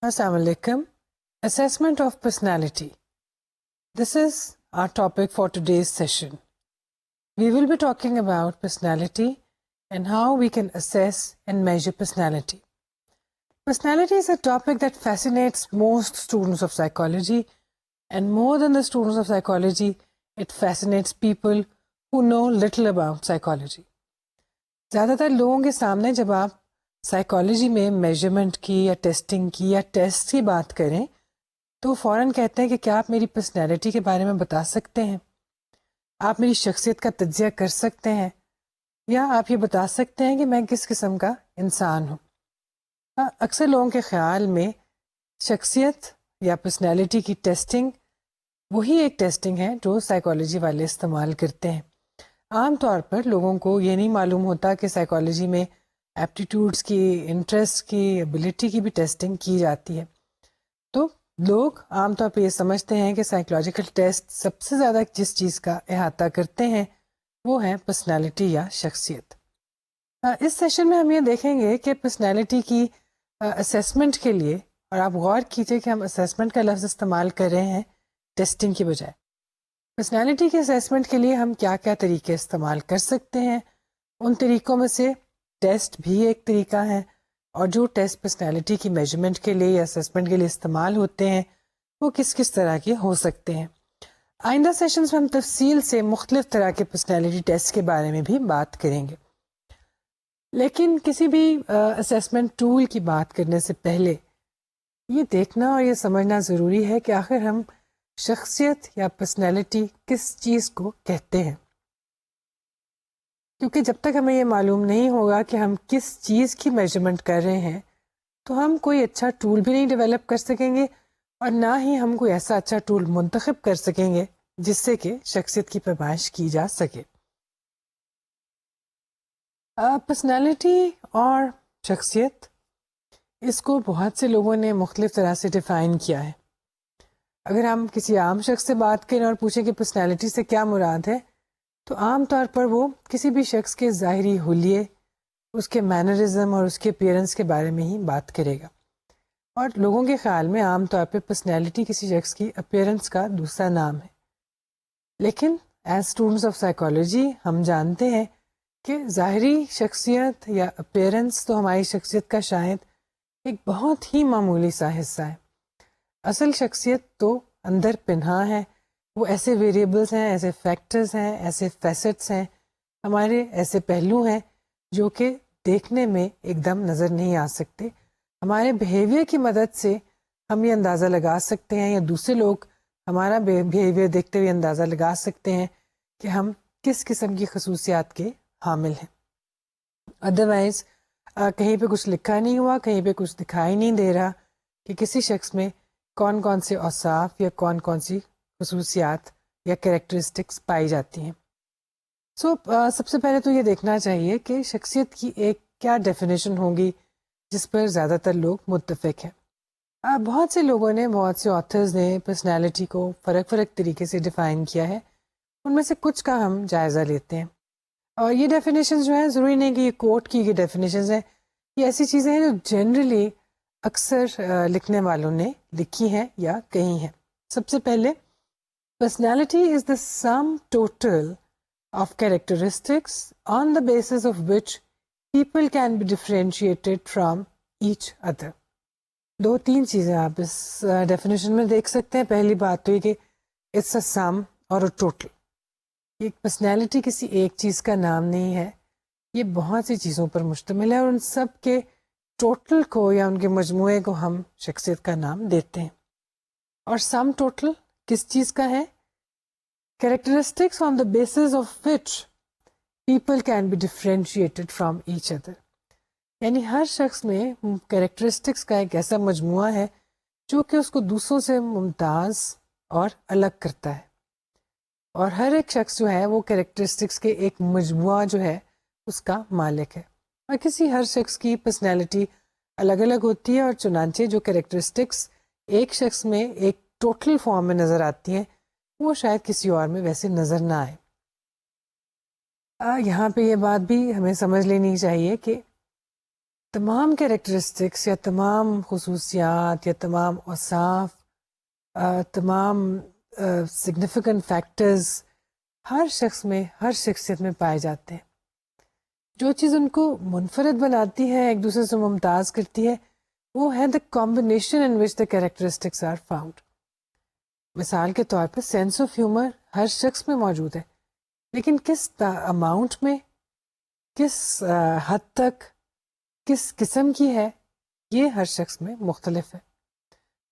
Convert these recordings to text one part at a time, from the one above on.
Assalamu alaikum. Assessment of personality. This is our topic for today's session. We will be talking about personality and how we can assess and measure personality. Personality is a topic that fascinates most students of psychology, and more than the students of psychology, it fascinates people who know little about psychology. زیادہ تر لوگوں کے سامنے جب آپ psychology میں measurement کی یا ٹیسٹنگ کی یا ٹیسٹ کی بات کریں تو فوراً کہتے ہیں کہ کیا آپ میری پرسنالٹی کے بارے میں بتا سکتے ہیں، آپ میری شخصیت کا تجزیہ کر سکتے ہیں، یا آپ یہ بتا سکتے ہیں کہ میں کس قسم کا انسان ہوں. اکثر لوگوں کے خیال میں شخصیت یا پرسنالٹی کی ٹیسٹنگ وہی ایک ٹیسٹنگ ہے جو سائیکالوجی والے استعمال کرتے ہیں. عام طور پر لوگوں کو یہ نہیں معلوم ہوتا کہ سائیکالوجی میں ایپٹیٹیوڈس کی، انٹرسٹ کی، ایبلٹی کی بھی ٹیسٹنگ کی جاتی ہے. تو لوگ عام طور پہ یہ سمجھتے ہیں کہ سائیکولوجیکل ٹیسٹ سب سے زیادہ جس چیز کا احاطہ کرتے ہیں وہ ہے پرسنالٹی یا شخصیت. اس سیشن میں ہم یہ دیکھیں گے کہ پرسنالٹی کی اسیسمنٹ کے لیے، اور آپ غور کیجئے کہ ہم اسیسمنٹ کا لفظ استعمال کر رہے ہیں ٹیسٹنگ کی بجائے. پرسنالٹی کے اسیسمنٹ کے لیے ہم کیا کیا طریقے استعمال کر سکتے ہیں، ان طریقوں میں سے ٹیسٹ بھی ایک طریقہ ہے، اور جو ٹیسٹ پرسنالٹی کی میجرمنٹ کے لیے یا اسیسمنٹ کے لیے استعمال ہوتے ہیں وہ کس کس طرح کے ہو سکتے ہیں. آئندہ سیشنز میں ہم تفصیل سے مختلف طرح کے پرسنالٹی ٹیسٹ کے بارے میں بھی بات کریں گے. لیکن کسی بھی اسیسمنٹ ٹول کی بات کرنے سے پہلے یہ دیکھنا اور یہ سمجھنا ضروری ہے کہ آخر ہم شخصیت یا پرسنالٹی کس چیز کو کہتے ہیں، کیونکہ جب تک ہمیں یہ معلوم نہیں ہوگا کہ ہم کس چیز کی میجرمنٹ کر رہے ہیں تو ہم کوئی اچھا ٹول بھی نہیں ڈیولپ کر سکیں گے، اور نہ ہی ہم کوئی ایسا اچھا ٹول منتخب کر سکیں گے جس سے کہ شخصیت کی پیمائش کی جا سکے. پرسنالٹی اور شخصیت، اس کو بہت سے لوگوں نے مختلف طرح سے ڈیفائن کیا ہے. اگر ہم کسی عام شخص سے بات کریں اور پوچھیں کہ پرسنالٹی سے کیا مراد ہے تو عام طور پر وہ کسی بھی شخص کے ظاہری حلیے، اس کے مینرزم اور اس کے اپیئرنس کے بارے میں ہی بات کرے گا. اور لوگوں کے خیال میں عام طور پہ پرسنالٹی کسی شخص کی اپیئرنس کا دوسرا نام ہے. لیکن ایز اسٹوڈنٹس آف سائیکالوجی ہم جانتے ہیں کہ ظاہری شخصیت یا اپیئرنس تو ہماری شخصیت کا شاید ایک بہت ہی معمولی سا حصہ ہے. اصل شخصیت تو اندر پنہاں ہے، وہ ایسے ویریبلس ہیں، ایسے فیکٹرز ہیں، ایسے فیسٹس ہیں، ہمارے ایسے پہلو ہیں جو کہ دیکھنے میں ایک دم نظر نہیں آ سکتے. ہمارے بیہیویئر کی مدد سے ہم یہ اندازہ لگا سکتے ہیں، یا دوسرے لوگ ہمارا بیہیویئر دیکھتے ہوئے اندازہ لگا سکتے ہیں کہ ہم کس قسم کی خصوصیات کے حامل ہیں. ادروائز کہیں پہ کچھ لکھا نہیں ہوا، کہیں پہ کچھ دکھائی نہیں دے رہا کہ کسی شخص میں کون کون سے اوصاف یا کون کون سی خصوصیات یا کریکٹرسٹکس پائی جاتی ہیں. سب سے پہلے تو یہ دیکھنا چاہیے کہ شخصیت کی ایک کیا ڈیفینیشن ہوگی جس پر زیادہ تر لوگ متفق ہیں. بہت سے لوگوں نے، بہت سے آتھرز نے پرسنالٹی کو فرق طریقے سے ڈیفائن کیا ہے. ان میں سے کچھ کا ہم جائزہ لیتے ہیں. اور یہ ڈیفینیشنز جو ہیں، ضروری نہیں کہ یہ کوٹ کی گئی ڈیفینیشنز ہیں، یہ ایسی چیزیں ہیں جو جنرلی اکثر لکھنے والوں نے لکھی ہیں یا کہی ہیں. سب سے پہلے personality is the sum total of characteristics on the basis of which people can be differentiated from each other. دو تین چیزیں آپ اس ڈیفینیشن میں دیکھ سکتے ہیں. پہلی بات تو یہ کہ it's a sum اور a total. ایک پرسنالٹی کسی ایک چیز کا نام نہیں ہے، یہ بہت سی چیزوں پر مشتمل ہے، اور ان سب کے ٹوٹل کو یا ان کے مجموعے کو ہم شخصیت کا نام دیتے ہیں. اور سم ٹوٹل کس چیز کا ہے؟ Characteristics on the basis of which people can be differentiated from each other. یعنی ہر شخص میں کریکٹرسٹکس کا ایک ایسا مجموعہ ہے جو کہ اس کو دوسروں سے ممتاز اور الگ کرتا ہے. اور ہر ایک شخص جو ہے وہ کریکٹرسٹکس کے ایک مجموعہ جو ہے اس کا مالک ہے. اور کسی ہر شخص کی پرسنالٹی الگ الگ ہوتی ہے، اور چنانچہ جو کریکٹرسٹکس ایک شخص میں ایک ٹوٹل فارم میں نظر آتی ہیں وہ شاید کسی اور میں ویسے نظر نہ آئے. یہاں پہ یہ بات بھی ہمیں سمجھ لینی چاہیے کہ تمام کیریکٹرسٹکس یا تمام خصوصیات یا تمام اوصاف تمام سگنیفیکنٹ فیکٹرز ہر شخص میں، ہر شخصیت میں پائے جاتے ہیں. جو چیز ان کو منفرد بناتی ہے، ایک دوسرے سے ممتاز کرتی ہے، وہ ہے the combination in which the characteristics are found. مثال کے طور پہ سینس آف ہیومر ہر شخص میں موجود ہے، لیکن کس اماؤنٹ میں، کس حد تک، کس قسم کی ہے، یہ ہر شخص میں مختلف ہے.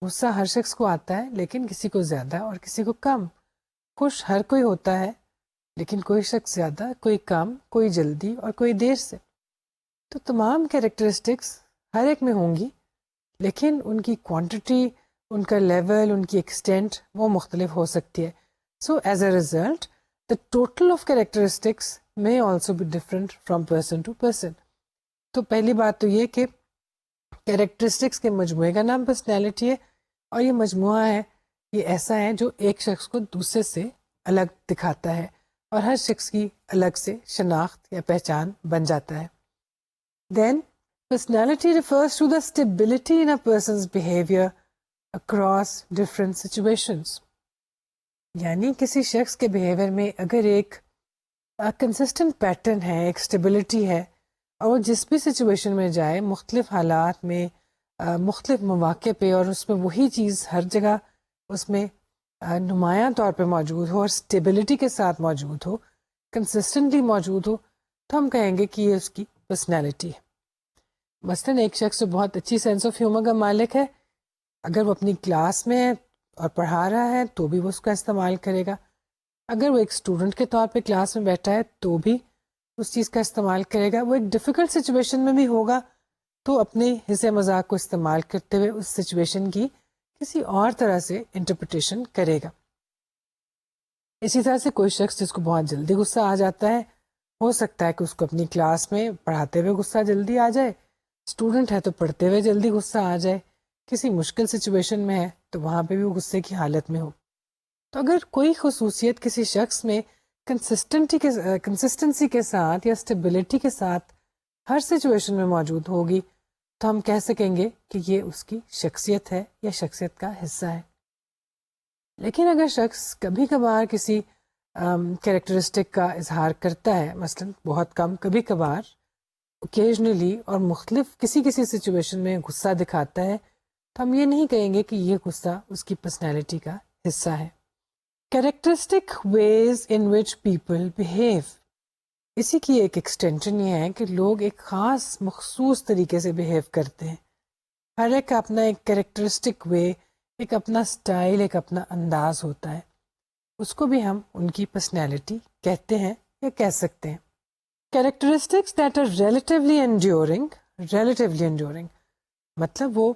غصہ ہر شخص کو آتا ہے، لیکن کسی کو زیادہ اور کسی کو کم. خوش ہر کوئی ہوتا ہے، لیکن کوئی شخص زیادہ، کوئی کم، کوئی جلدی اور کوئی دیر سے. تو تمام کیریکٹرسٹکس ہر ایک میں ہوں گی، لیکن ان کی کوانٹٹی، ان کا لیول، ان کی ایکسٹینٹ وہ مختلف ہو سکتی ہے. So as a result the total of characteristics may also be different from person to person. تو پہلی بات تو یہ کہ کیریکٹرسٹکس کے مجموعے کا نام پرسنالٹی ہے، اور یہ مجموعہ ہے، یہ ایسا ہے جو ایک شخص کو دوسرے سے الگ دکھاتا ہے اور ہر شخص کی الگ سے شناخت یا پہچان بن جاتا ہے. Then personality refers to the stability in a person's behavior across different situations. یعنی کسی شخص کے بیہیویئر میں اگر ایک کنسسٹنٹ پیٹرن ہے، ایک اسٹیبلٹی ہے، اور وہ جس بھی سچویشن میں جائے، مختلف حالات میں، مختلف مواقع پہ، اور اس میں وہی چیز ہر جگہ اس میں نمایاں طور پہ موجود ہو اور اسٹیبلٹی کے ساتھ موجود ہو، کنسسٹنٹلی موجود ہو، تو ہم کہیں گے کہ یہ اس کی پرسنالٹی ہے. مثلاً ایک شخص جو بہت اچھی سینس آف ہیومر کا مالک ہے، اگر وہ اپنی کلاس میں ہے اور پڑھا رہا ہے تو بھی وہ اس کا استعمال کرے گا. اگر وہ ایک اسٹوڈنٹ کے طور پہ کلاس میں بیٹھا ہے تو بھی اس چیز کا استعمال کرے گا. وہ ایک ڈیفیکلٹ سچویشن میں بھی ہوگا تو اپنے حصے مذاق کو استعمال کرتے ہوئے اس سچویشن کی کسی اور طرح سے انٹرپریٹیشن کرے گا. اسی طرح سے کوئی شخص جس کو بہت جلدی غصہ آ جاتا ہے، ہو سکتا ہے کہ اس کو اپنی کلاس میں پڑھاتے ہوئے غصہ جلدی آ جائے، اسٹوڈنٹ ہے تو پڑھتے ہوئے جلدی غصہ آ جائے، کسی مشکل سچویشن میں ہے تو وہاں پہ بھی وہ غصے کی حالت میں ہو. تو اگر کوئی خصوصیت کسی شخص میں کنسسٹنسی کے ساتھ یا اسٹیبلٹی کے ساتھ ہر سچویشن میں موجود ہوگی تو ہم کہہ سکیں گے کہ یہ اس کی شخصیت ہے یا شخصیت کا حصہ ہے. لیکن اگر شخص کبھی کبھار کسی کیریکٹرسٹک کا اظہار کرتا ہے، مثلا بہت کم، کبھی کبھار، اوکیجنلی، اور مختلف کسی سچویشن میں غصہ دکھاتا ہے، تو ہم یہ نہیں کہیں گے کہ یہ غصہ اس کی پرسنالٹی کا حصہ ہے. Characteristic ways in which people behave, اسی کی ایک ایکسٹینشن یہ ہے کہ لوگ ایک خاص مخصوص طریقے سے بہیو کرتے ہیں. ہر ایک کا اپنا ایک کیریکٹرسٹک وے، ایک اپنا سٹائل، ایک اپنا انداز ہوتا ہے. اس کو بھی ہم ان کی پرسنالٹی کہتے ہیں یا کہہ سکتے ہیں. Characteristics that are relatively enduring مطلب وہ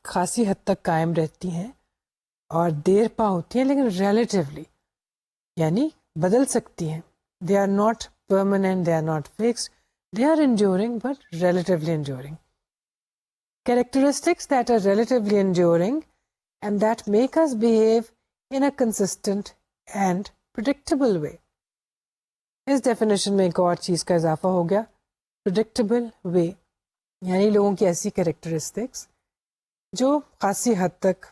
خاصی حد تک قائم رہتی ہیں اور دیر پا ہوتی ہیں، لیکن ریلیٹیولی یعنی بدل سکتی ہیں. They are not permanent, they are not fixed, they are enduring but relatively enduring. Characteristics that are relatively enduring and that make us behave in a consistent and predictable way. اس definition میں ایک اور چیز کا اضافہ ہو گیا، predictable way، یعنی لوگوں کی ایسی کیریکٹرسٹکس جو خاصی حد تک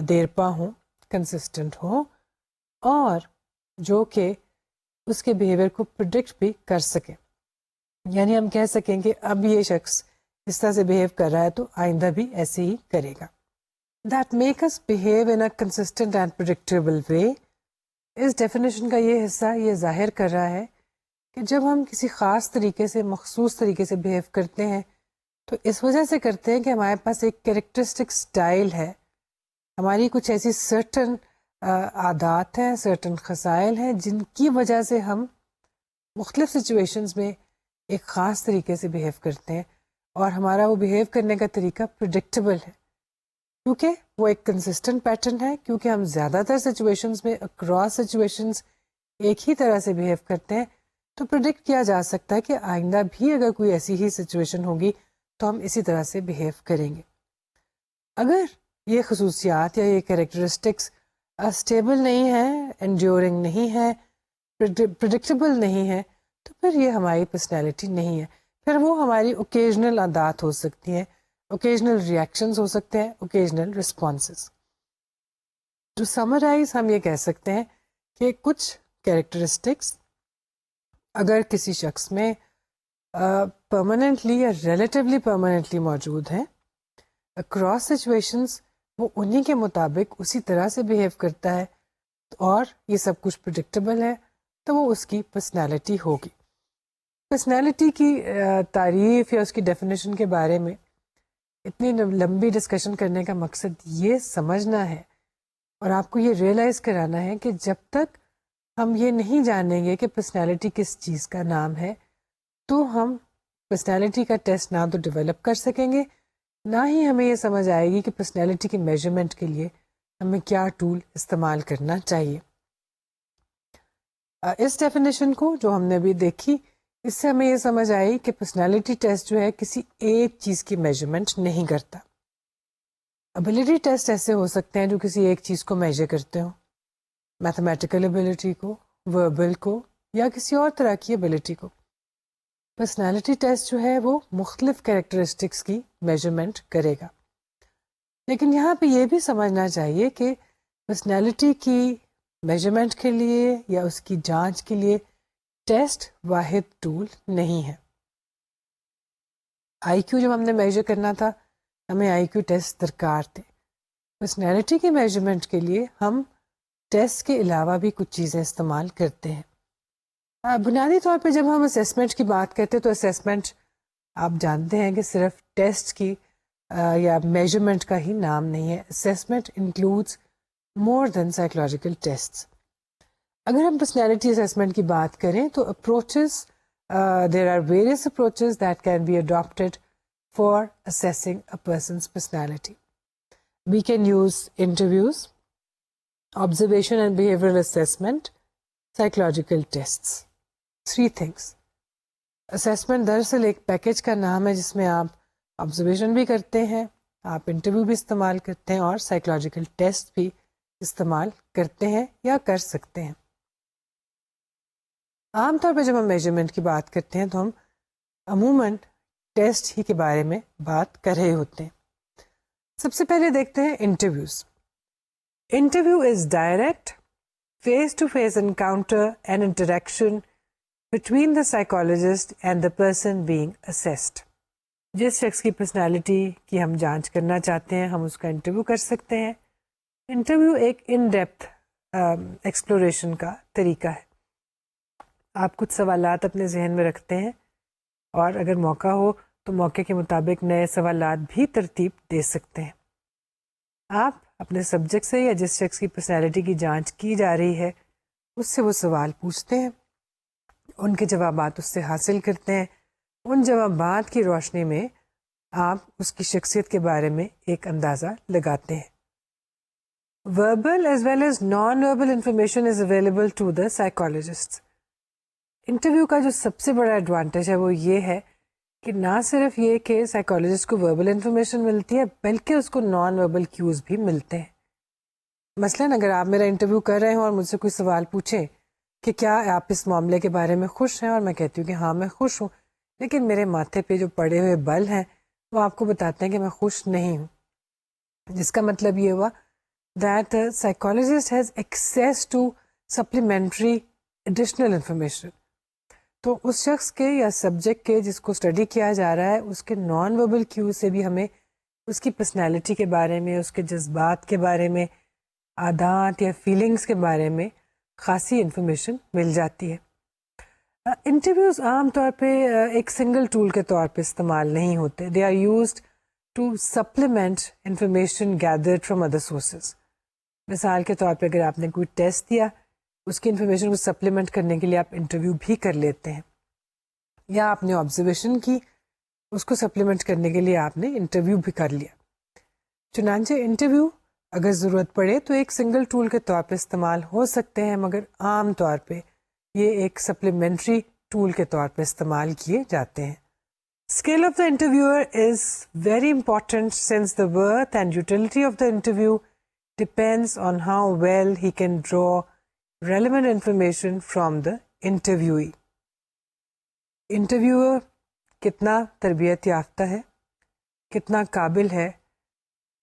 دیر پا ہوں، کنسسٹنٹ ہوں، اور جو کہ اس کے بیہیویئر کو پرڈکٹ بھی کر سکیں. یعنی ہم کہہ سکیں کہ اب یہ شخص اس طرح سے بہیو کر رہا ہے تو آئندہ بھی ایسے ہی کرے گا. That make us behave in a consistent and predictable way. اس ڈیفینیشن کا یہ حصہ یہ ظاہر کر رہا ہے کہ جب ہم کسی خاص طریقے سے، مخصوص طریقے سے بہیو کرتے ہیں تو اس وجہ سے کرتے ہیں کہ ہمارے پاس ایک کیریکٹرسٹک سٹائل ہے، ہماری کچھ ایسی سرٹن عادات ہیں، سرٹن خصائل ہیں جن کی وجہ سے ہم مختلف سچویشنز میں ایک خاص طریقے سے بہیو کرتے ہیں، اور ہمارا وہ بہیو کرنے کا طریقہ پریڈکٹیبل ہے کیونکہ وہ ایک کنسسٹنٹ پیٹرن ہے، کیونکہ ہم زیادہ تر سچویشنز میں اکراس سچویشنز ایک ہی طرح سے بہیو کرتے ہیں، تو پریڈکٹ کیا جا سکتا ہے کہ آئندہ بھی اگر کوئی ایسی ہی سچویشن ہوگی تو ہم اسی طرح سے بہیو کریں گے. اگر یہ خصوصیات یا یہ کیریکٹرسٹکس اسٹیبل نہیں ہے، انڈیورنگ نہیں ہے، پریڈکٹیبل نہیں ہے، تو پھر یہ ہماری پرسنالٹی نہیں ہے. پھر وہ ہماری اوکیجنل عادات ہو سکتی ہیں, اوکیجنل ریئیکشنز ہو سکتے ہیں, اوکیجنل رسپانسز. ٹو سمرائز ہم یہ کہہ سکتے ہیں کہ کچھ کیریکٹرسٹکس اگر کسی شخص میں پرماننٹلی یا ریلیٹیولی پرماننٹلی موجود ہیں, اکراس سچویشنز وہ انہی کے مطابق اسی طرح سے بیہیو کرتا ہے اور یہ سب کچھ پریڈکٹیبل ہے, تو وہ اس کی پرسنالٹی ہوگی. پرسنالٹی کی تعریف یا اس کی ڈیفینیشن کے بارے میں اتنی لمبی ڈسکشن کرنے کا مقصد یہ سمجھنا ہے اور آپ کو یہ ریئلائز کرانا ہے کہ جب تک ہم یہ نہیں جانیں گے کہ پرسنالٹی کس چیز کا نام ہے, تو ہم پرسنالٹی کا ٹیسٹ نہ تو ڈیولپ کر سکیں گے, نہ ہی ہمیں یہ سمجھ آئے گی کہ پرسنالٹی کے میجرمنٹ کے لیے ہمیں کیا ٹول استعمال کرنا چاہیے. اس ڈیفینیشن کو جو ہم نے ابھی دیکھی, اس سے ہمیں یہ سمجھ آئی کہ پرسنالٹی ٹیسٹ جو ہے کسی ایک چیز کی میجرمنٹ نہیں کرتا. ابیلٹی ٹیسٹ ایسے ہو سکتے ہیں جو کسی ایک چیز کو میجر کرتے ہوں, میتھمیٹیکل ابیلٹی کو, وربل کو, یا کسی اور طرح کی ابیلٹی کو. پرسنالٹی ٹیسٹ جو ہے وہ مختلف کیریکٹرسٹکس کی میجرمنٹ کرے گا. لیکن یہاں پہ یہ بھی سمجھنا چاہیے کہ پرسنالٹی کی میجرمنٹ کے لیے یا اس کی جانچ کے لیے ٹیسٹ واحد ٹول نہیں ہے. آئی کیو جب ہم نے میجر کرنا تھا ہمیں آئی کیو ٹیسٹ درکار تھے. پرسنالٹی کی میجرمنٹ کے لیے ہم ٹیسٹ کے علاوہ بھی کچھ چیزیں استعمال کرتے ہیں. بنیادی طور پہ جب ہم اسیسمنٹ کی بات کرتے ہیں تو اسیسمنٹ آپ جانتے ہیں کہ صرف ٹیسٹ کی یا میجرمنٹ کا ہی نام نہیں ہے. Assessment includes more than psychological test. اگر ہم پرسنالٹی اسیسمنٹ کی بات کریں تو approaches there are various approaches that can be adapted for assessing a person's personality. We can use interviews, observation and behavioral assessment, psychological tests. 3 things. Assessment دراصل ایک package کا نام ہے جس میں آپ observation بھی کرتے ہیں, آپ انٹرویو بھی استعمال کرتے ہیں اور psychological test بھی استعمال کرتے ہیں یا کر سکتے ہیں. عام طور پہ جب ہم میجرمنٹ کی بات کرتے ہیں تو ہم عموماً ٹیسٹ ہی کے بارے میں بات کر رہے ہوتے ہیں. سب سے پہلے دیکھتے ہیں interviews. Interview is direct face to face encounter and interaction between the psychologist and the person being assessed. جس شخص کی پرسنالٹی کی ہم جانچ کرنا چاہتے ہیں ہم اس کا انٹرویو کر سکتے ہیں. انٹرویو ایک ان ڈیپتھ ایکسپلوریشن کا طریقہ ہے. آپ کچھ سوالات اپنے ذہن میں رکھتے ہیں اور اگر موقع ہو تو موقع کے مطابق نئے سوالات بھی ترتیب دے سکتے ہیں. آپ اپنے سبجیکٹ سے یا جس شخص کی پرسنالٹی کی جانچ کی جا رہی ہے اس سے وہ سوال پوچھتے ہیں, ان کے جوابات اس سے حاصل کرتے ہیں. ان جوابات کی روشنی میں آپ اس کی شخصیت کے بارے میں ایک اندازہ لگاتے ہیں. Verbal as well as non verbal information is available to the psychologist. Interview کا جو سب سے بڑا ایڈوانٹیج ہے وہ یہ ہے کہ نہ صرف یہ کہ سائیکالوجسٹ کو وربل انفارمیشن ملتی ہے بلکہ اس کو نان وربل کیوز بھی ملتے ہیں. مثلاً اگر آپ میرا انٹرویو کر رہے ہوں اور مجھ سے کوئی سوال پوچھیں کہ کیا آپ اس معاملے کے بارے میں خوش ہیں, اور میں کہتی ہوں کہ ہاں میں خوش ہوں, لیکن میرے ماتھے پہ جو پڑے ہوئے بل ہیں وہ آپ کو بتاتے ہیں کہ میں خوش نہیں ہوں, جس کا مطلب یہ ہوا that psychologist has access to supplementary additional information. تو اس شخص کے یا سبجیکٹ کے جس کو اسٹڈی کیا جا رہا ہے اس کے نان وربل کیو سے بھی ہمیں اس کی پرسنالٹی کے بارے میں, اس کے جذبات کے بارے میں, عادات یا فیلنگس کے بارے میں خاصی انفارمیشن مل جاتی ہے. انٹرویوز عام طور پہ ایک سنگل ٹول کے طور پہ استعمال نہیں ہوتے. They are used to supplement information gathered from other sources. مثال کے طور پہ اگر آپ نے کوئی ٹیسٹ دیا اس کی انفارمیشن کو سپلیمنٹ کرنے کے لیے آپ انٹرویو بھی کر لیتے ہیں, یا آپ نے آبزرویشن کی اس کو سپلیمنٹ کرنے کے لیے آپ نے انٹرویو بھی کر لیا. چنانچہ انٹرویو اگر ضرورت پڑے تو ایک سنگل ٹول کے طور پہ استعمال ہو سکتے ہیں, مگر عام طور پہ یہ ایک سپلیمنٹری ٹول کے طور پہ استعمال کیے جاتے ہیں. Skill of the interviewer is very important since the worth and utility of the interview depends on how well he can draw relevant information from the interviewee. Interviewer کتنا تربیت یافتہ ہے، کتنا قابل ہے،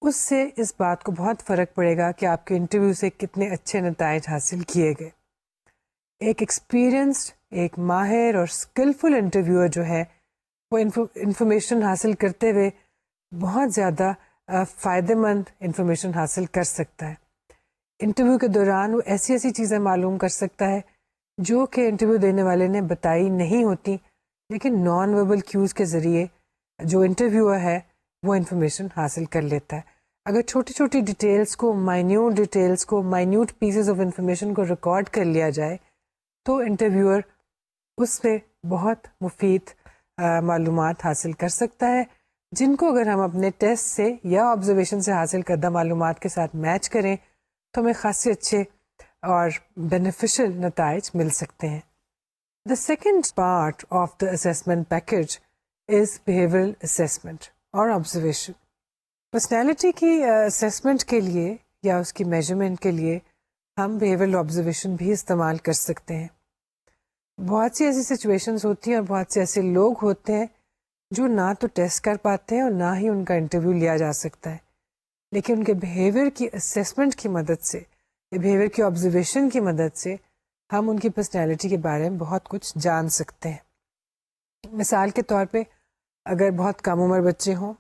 اس سے اس بات کو بہت فرق پڑے گا کہ آپ کے انٹرویو سے کتنے اچھے نتائج حاصل کیے گئے. ایک ایکسپیرئنسڈ، ایک ماہر اور اسکلفل انٹرویور جو ہے وہ انفارمیشن حاصل کرتے ہوئے بہت زیادہ فائدہ مند انفارمیشن حاصل کر سکتا ہے. انٹرویو کے دوران وہ ایسی ایسی چیزیں معلوم کر سکتا ہے جو کہ انٹرویو دینے والے نے بتائی نہیں ہوتی، لیکن نان وربل کیوز کے ذریعے جو انٹرویور ہے وہ انفارمیشن حاصل کر لیتا ہے. اگر چھوٹی چھوٹی ڈیٹیلز کو، مائنیوٹ پیسز آف انفارمیشن کو ریکارڈ کر لیا جائے تو انٹرویور اس پہ بہت مفید معلومات حاصل کر سکتا ہے، جن کو اگر ہم اپنے ٹیسٹ سے یا آبزرویشن سے حاصل کردہ معلومات کے ساتھ میچ کریں تو ہمیں خاصے اچھے اور بینیفیشل نتائج مل سکتے ہیں. The second part of the assessment package is behavioural assessment اور آبزرویشن. پرسنالٹی کی اسیسمنٹ کے لیے یا اس کی میجرمنٹ کے لیے ہم بیہیورل آبزرویشن بھی استعمال کر سکتے ہیں. بہت سی ایسی سچویشنز ہوتی ہیں اور بہت سے ایسے لوگ ہوتے ہیں جو نہ تو ٹیسٹ کر پاتے ہیں اور نہ ہی ان کا انٹرویو لیا جا سکتا ہے، لیکن ان کے بیہیویئر کی اسیسمنٹ کی مدد سے یا بیہیویئر کی آبزرویشن کی مدد سے ہم ان کی پرسنالٹی کے بارے میں بہت کچھ جان سکتے ہیں. مثال کے طور پہ اگر بہت کم عمر بچے ہوں،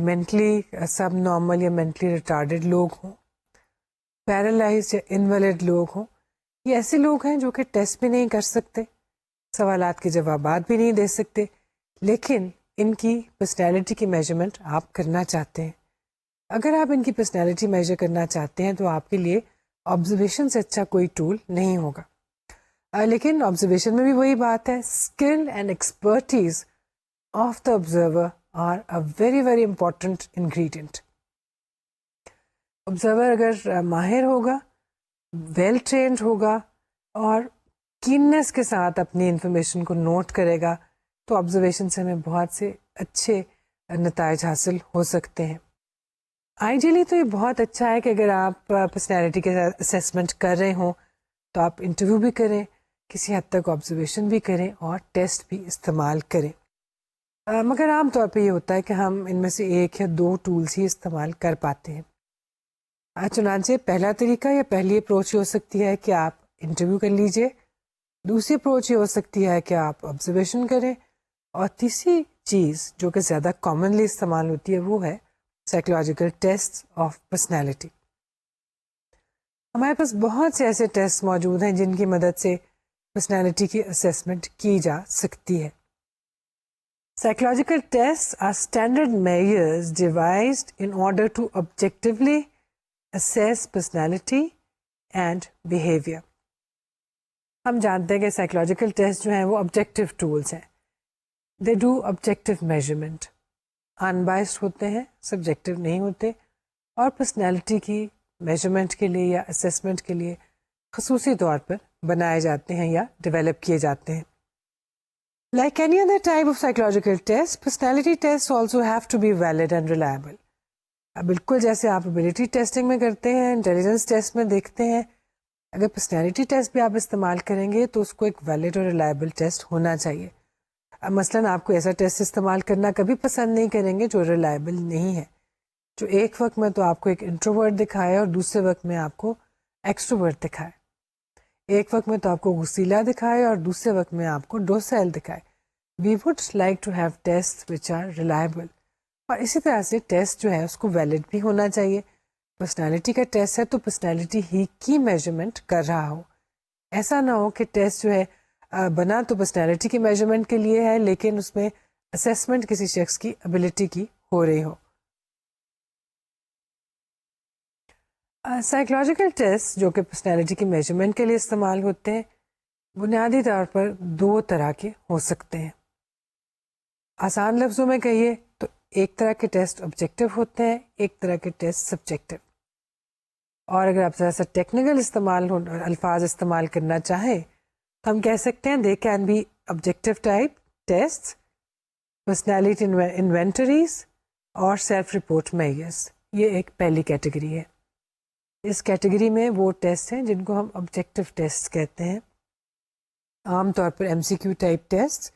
مینٹلی سب نارمل یا مینٹلی ریٹارڈڈ لوگ ہوں، پیرالائز یا انویلڈ لوگ ہوں، یہ ایسے لوگ ہیں جو کہ ٹیسٹ بھی نہیں کر سکتے، سوالات کے جوابات بھی نہیں دے سکتے، لیکن ان کی پرسنالٹی کی میجرمنٹ آپ کرنا چاہتے ہیں. اگر آپ ان کی پرسنالٹی میجر کرنا چاہتے ہیں تو آپ کے لیے آبزرویشن سے اچھا کوئی ٹول نہیں ہوگا. لیکن آبزرویشن میں بھی وہی بات ہے، skill and expertise of the observer are a very very important ingredient. Observer اگر ماہر ہوگا، ویل ٹرینڈ ہوگا اور کیننس کے ساتھ اپنی انفارمیشن کو نوٹ کرے گا تو آبزرویشن سے ہمیں بہت سے اچھے نتائج حاصل ہو سکتے ہیں. آئیڈیلی تو یہ بہت اچھا ہے کہ اگر آپ پرسنالٹی کے اسیسمنٹ کر رہے ہوں تو آپ انٹرویو بھی کریں، کسی حد تک آبزرویشن بھی کریں اور ٹیسٹ بھی استعمال کریں. مگر عام طور پہ یہ ہوتا ہے کہ ہم ان میں سے ایک یا دو ٹولز ہی استعمال کر پاتے ہیں. چنانچہ پہلا طریقہ یا پہلی اپروچ یہ ہو سکتی ہے کہ آپ انٹرویو کر لیجئے، دوسری اپروچ یہ ہو سکتی ہے کہ آپ آبزرویشن کریں، اور تیسری چیز جو کہ زیادہ کامنلی استعمال ہوتی ہے وہ ہے سائیکولوجیکل ٹیسٹ آف پرسنالٹی. ہمارے پاس بہت سے ایسے ٹیسٹ موجود ہیں جن کی مدد سے پرسنالٹی کی اسیسمنٹ کی جا سکتی ہے. Psychological tests are standard measures devised in order to objectively assess personality and behavior. ہم جانتے ہیں کہ سائیکولوجیکل ٹیسٹ جو ہیں وہ آبجیکٹیو ٹولس ہیں. They do objective measurement. Unbiased ہوتے ہیں، سبجیکٹیو نہیں ہوتے، اور پرسنالٹی کی میجرمنٹ کے لیے یا اسیسمنٹ کے لیے خصوصی طور پر بنائے جاتے ہیں یا ڈیولپ کیے جاتے ہیں. Like any other type of psychological test, personality tests also have to be valid and reliable. بالکل جیسے آپ ابیلٹی ٹیسٹنگ میں کرتے ہیں، انٹیلیجنس ٹیسٹ میں دیکھتے ہیں، اگر پرسنالٹی ٹیسٹ بھی آپ استعمال کریں گے تو اس کو ایک ویلڈ اور ریلائبل ٹیسٹ ہونا چاہیے. مثلاً آپ کو ایسا ٹیسٹ استعمال کرنا کبھی پسند نہیں کریں گے جو ریلائبل نہیں ہے، جو ایک وقت میں تو آپ کو ایک انٹروورٹ دکھائے اور دوسرے وقت میں آپ کو ایکسٹروورٹ دکھائے، ایک وقت میں تو آپ کو غصیلا دکھائے اور دوسرے وقت میں آپ کو ڈوسائل دکھائے. We would like to have tests which are reliable. اور اسی طرح سے ٹیسٹ جو ہے اس کو ویلڈ بھی ہونا چاہیے. پرسنالٹی کا ٹیسٹ ہے تو پرسنالٹی ہی کی میجرمنٹ کر رہا ہو. ایسا نہ ہو کہ ٹیسٹ جو ہے بنا تو پرسنالٹی کی میجرمنٹ کے لیے ہے لیکن اس میں اسیسمنٹ کسی شخص کی ابیلٹی کی ہو رہی ہو. سائیکولوجیکل ٹیسٹ جو کہ پرسنالٹی کی میجرمنٹ کے لیے استعمال ہوتے ہیں بنیادی طور پر دو طرح کے ہو سکتے ہیں. آسان لفظوں میں کہیے تو ایک طرح کے ٹیسٹ آبجیکٹیو ہوتے ہیں، ایک طرح کے ٹیسٹ سبجیکٹیو. اور اگر آپ ذرا سا ٹیکنیکل الفاظ استعمال کرنا چاہیں تو ہم کہہ سکتے ہیں they can be objective type test, personality inventories اور سیلف رپورٹ میئرز. یہ ایک پہلی کیٹیگری ہے. اس کیٹیگری میں وہ ٹیسٹ ہیں جن کو ہم آبجیکٹیو ٹیسٹ کہتے ہیں، عام طور پر MCQ ٹائپ ٹیسٹ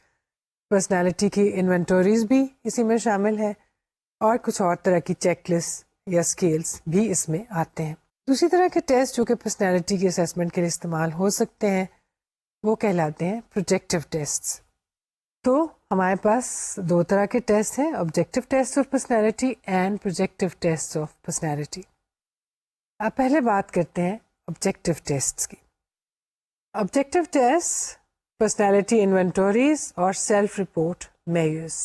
پرسنالٹی کی انوینٹوریز بھی اسی میں شامل ہے اور کچھ اور طرح کی چیک لسٹ یا اسکیلس بھی اس میں آتے ہیں. دوسری طرح کے ٹیسٹ جو کہ پرسنالٹی کی اسیسمنٹ کے لیے استعمال ہو سکتے ہیں وہ کہلاتے ہیں پروجیکٹیو ٹیسٹ. تو ہمارے پاس دو طرح کے ٹیسٹ ہیں، objective test of personality and projective test of personality. آپ پہلے بات کرتے ہیں آبجیکٹیو ٹیسٹ کی. آبجیکٹیو ٹیسٹ پرسنالٹی انوینٹوریز اور self report measures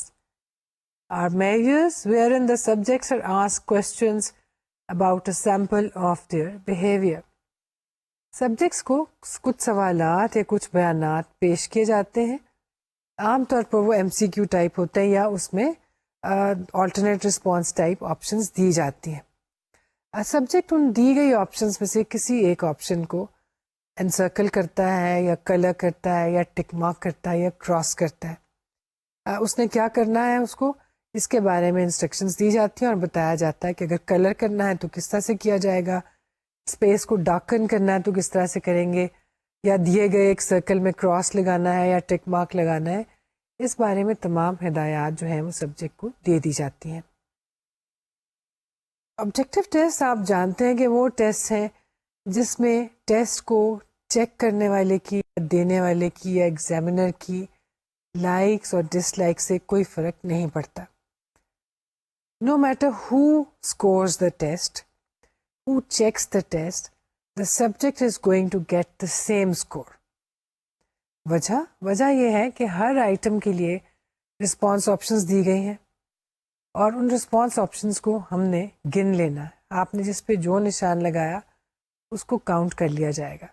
are measures wherein the subjects are asked questions about a sample of their behavior. Subjects کو کچھ سوالات یا کچھ بیانات پیش کیے جاتے ہیں. عام طور پر وہ ایم سی کیو ٹائپ ہوتے ہیں یا اس میں آلٹرنیٹ رسپانس ٹائپ آپشنز دی جاتی ہیں. سبجیکٹ ان دی گئی آپشنز میں سے کسی ایک آپشن کو انسرکل کرتا ہے یا کلر کرتا ہے یا ٹک مارک کرتا ہے یا کراس کرتا ہے. اس نے کیا کرنا ہے اس کو اس کے بارے میں انسٹرکشنز دی جاتی ہیں اور بتایا جاتا ہے کہ اگر کلر کرنا ہے تو کس طرح سے کیا جائے گا، اسپیس کو ڈارکن کرنا ہے تو کس طرح سے کریں گے، یا دیے گئے ایک سرکل میں کراس لگانا ہے یا ٹک مارک لگانا ہے. اس بارے میں تمام ہدایات جو ہیں وہ سبجیکٹ کو دے دی جاتی ہیں. آبجیکٹیو ٹیسٹ آپ جانتے ہیں کہ وہ ٹیسٹ ہیں جس میں ٹیسٹ کو چیک کرنے والے کی، دینے والے کی یا ایگزامینر کی لائکس اور ڈس لائک سے کوئی فرق نہیں پڑتا. No matter who scores the test, who checks the test, the subject is going to get the same score. وجہ یہ ہے کہ ہر آئٹم کے لیے رسپانس آپشنز دی گئی ہیں اور ان رسپانس آپشنز کو ہم نے گن لینا ہے. آپ نے جس پہ جو نشان لگایا اس کو کاؤنٹ کر لیا جائے گا،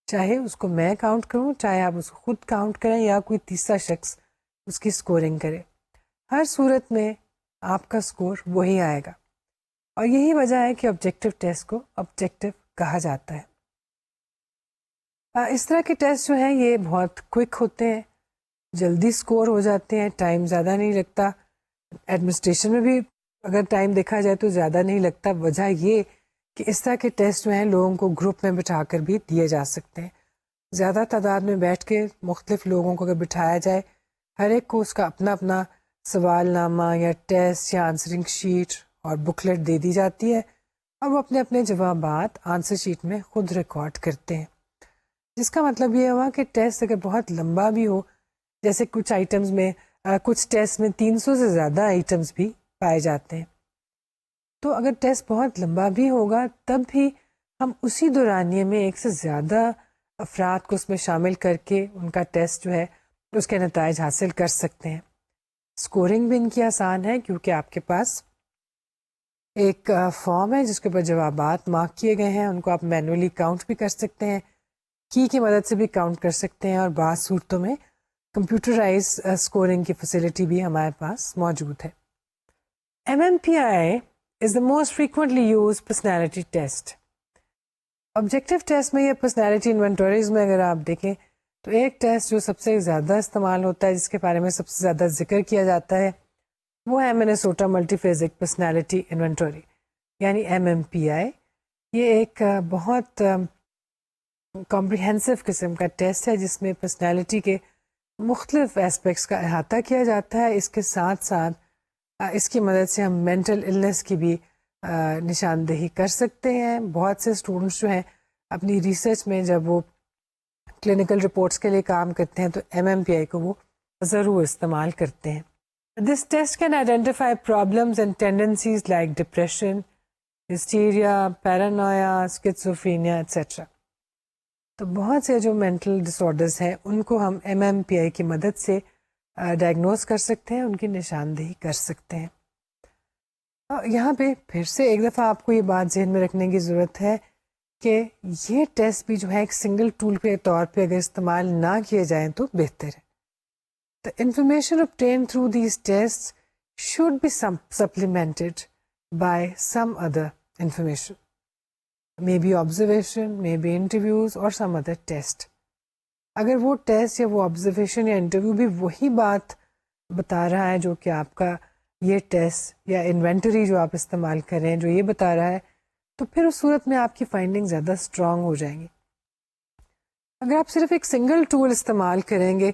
چاہے اس کو میں کاؤنٹ کروں، چاہے آپ اس کو خود کاؤنٹ کریں یا کوئی تیسرا شخص اس کی اسکورنگ کرے. ہر صورت میں آپ کا اسکور وہی آئے گا اور یہی وجہ ہے کہ آبجیکٹیو ٹیسٹ کو آبجیکٹیو کہا جاتا ہے. اس طرح کے ٹیسٹ جو ہیں یہ بہت کوئک ہوتے ہیں، جلدی اسکور ہو جاتے ہیں، ٹائم زیادہ نہیں لگتا. ایڈمنسٹریشن میں بھی اگر ٹائم دیکھا جائے تو زیادہ نہیں لگتا. وجہ یہ کہ اس طرح کے ٹیسٹ جو ہیں لوگوں کو گروپ میں بٹھا کر بھی دیے جا سکتے ہیں. زیادہ تعداد میں بیٹھ کے مختلف لوگوں کو اگر بٹھایا جائے، ہر ایک کو اس کا اپنا اپنا سوال نامہ یا ٹیسٹ یا آنسرنگ شیٹ اور بکلیٹ دے دی جاتی ہے اور وہ اپنے اپنے جوابات آنسر شیٹ میں خود ریکارڈ کرتے ہیں. جس کا مطلب یہ ہوا کہ ٹیسٹ اگر بہت لمبا بھی ہو، جیسے کچھ آئٹمز میں کچھ ٹیسٹ میں 300 سے زیادہ آئٹمز بھی پائے جاتے ہیں، تو اگر ٹیسٹ بہت لمبا بھی ہوگا تب بھی ہم اسی دورانیے میں ایک سے زیادہ افراد کو اس میں شامل کر کے ان کا ٹیسٹ جو ہے اس کے نتائج حاصل کر سکتے ہیں. اسکورنگ بھی ان کی آسان ہے کیونکہ آپ کے پاس ایک فارم ہے جس کے اوپر جوابات مارک کیے گئے ہیں، ان کو آپ مینولی کاؤنٹ بھی کر سکتے ہیں، کی مدد سے بھی کاؤنٹ کر سکتے ہیں، اور بعض صورتوں میں کمپیوٹرائز اسکورنگ کی فیسلٹی بھی ہمارے پاس موجود ہے. MMPI is the most frequently used personality test. Objective test میں یا پرسنالٹی انوینٹوریز میں اگر آپ دیکھیں تو ایک ٹیسٹ جو سب سے زیادہ استعمال ہوتا ہے، جس کے بارے میں سب سے زیادہ ذکر کیا جاتا ہے، وہ ہے Minnesota multi phasic personality inventory یعنی MMPI. یہ ایک بہت کمپریہنسو قسم کا ٹیسٹ ہے جس میں پرسنالٹی کے مختلف اسپیکٹس کا احاطہ کیا جاتا ہے. اس کے ساتھ ساتھ اس کی مدد سے ہم مینٹل النس کی بھی نشاندہی کر سکتے ہیں. بہت سے اسٹوڈنٹس جو ہیں اپنی ریسرچ میں جب وہ کلینکل رپورٹس کے لیے کام کرتے ہیں تو MMPI کو وہ ضرور استعمال کرتے ہیں. This test can identify problems and tendencies like depression, hysteria, پیرانویا، schizophrenia et cetera. تو بہت سے جو مینٹل ڈس آرڈرز ہیں ان کو ہم MMPI کی مدد سے ڈائگنوز کر سکتے ہیں، ان کی نشاندہی کر سکتے ہیں. یہاں پہ پھر سے ایک دفعہ آپ کو یہ بات ذہن میں رکھنے کی ضرورت ہے کہ یہ ٹیسٹ بھی جو ہے ایک سنگل ٹول کے طور پہ اگر استعمال نہ کیے جائیں تو بہتر ہے. The information obtained through these tests should be supplemented by some other information. Maybe observation, maybe interviews or some other test. اگر وہ ٹیسٹ یا وہ آبزرویشن یا انٹرویو بھی وہی بات بتا رہا ہے جو کہ آپ کا یہ ٹیسٹ یا انوینٹری جو آپ استعمال کر رہے ہیں جو یہ بتا رہا ہے، تو پھر اس صورت میں آپ کی فائنڈنگ زیادہ اسٹرانگ ہو جائیں گی. اگر آپ صرف ایک سنگل ٹول استعمال کریں گے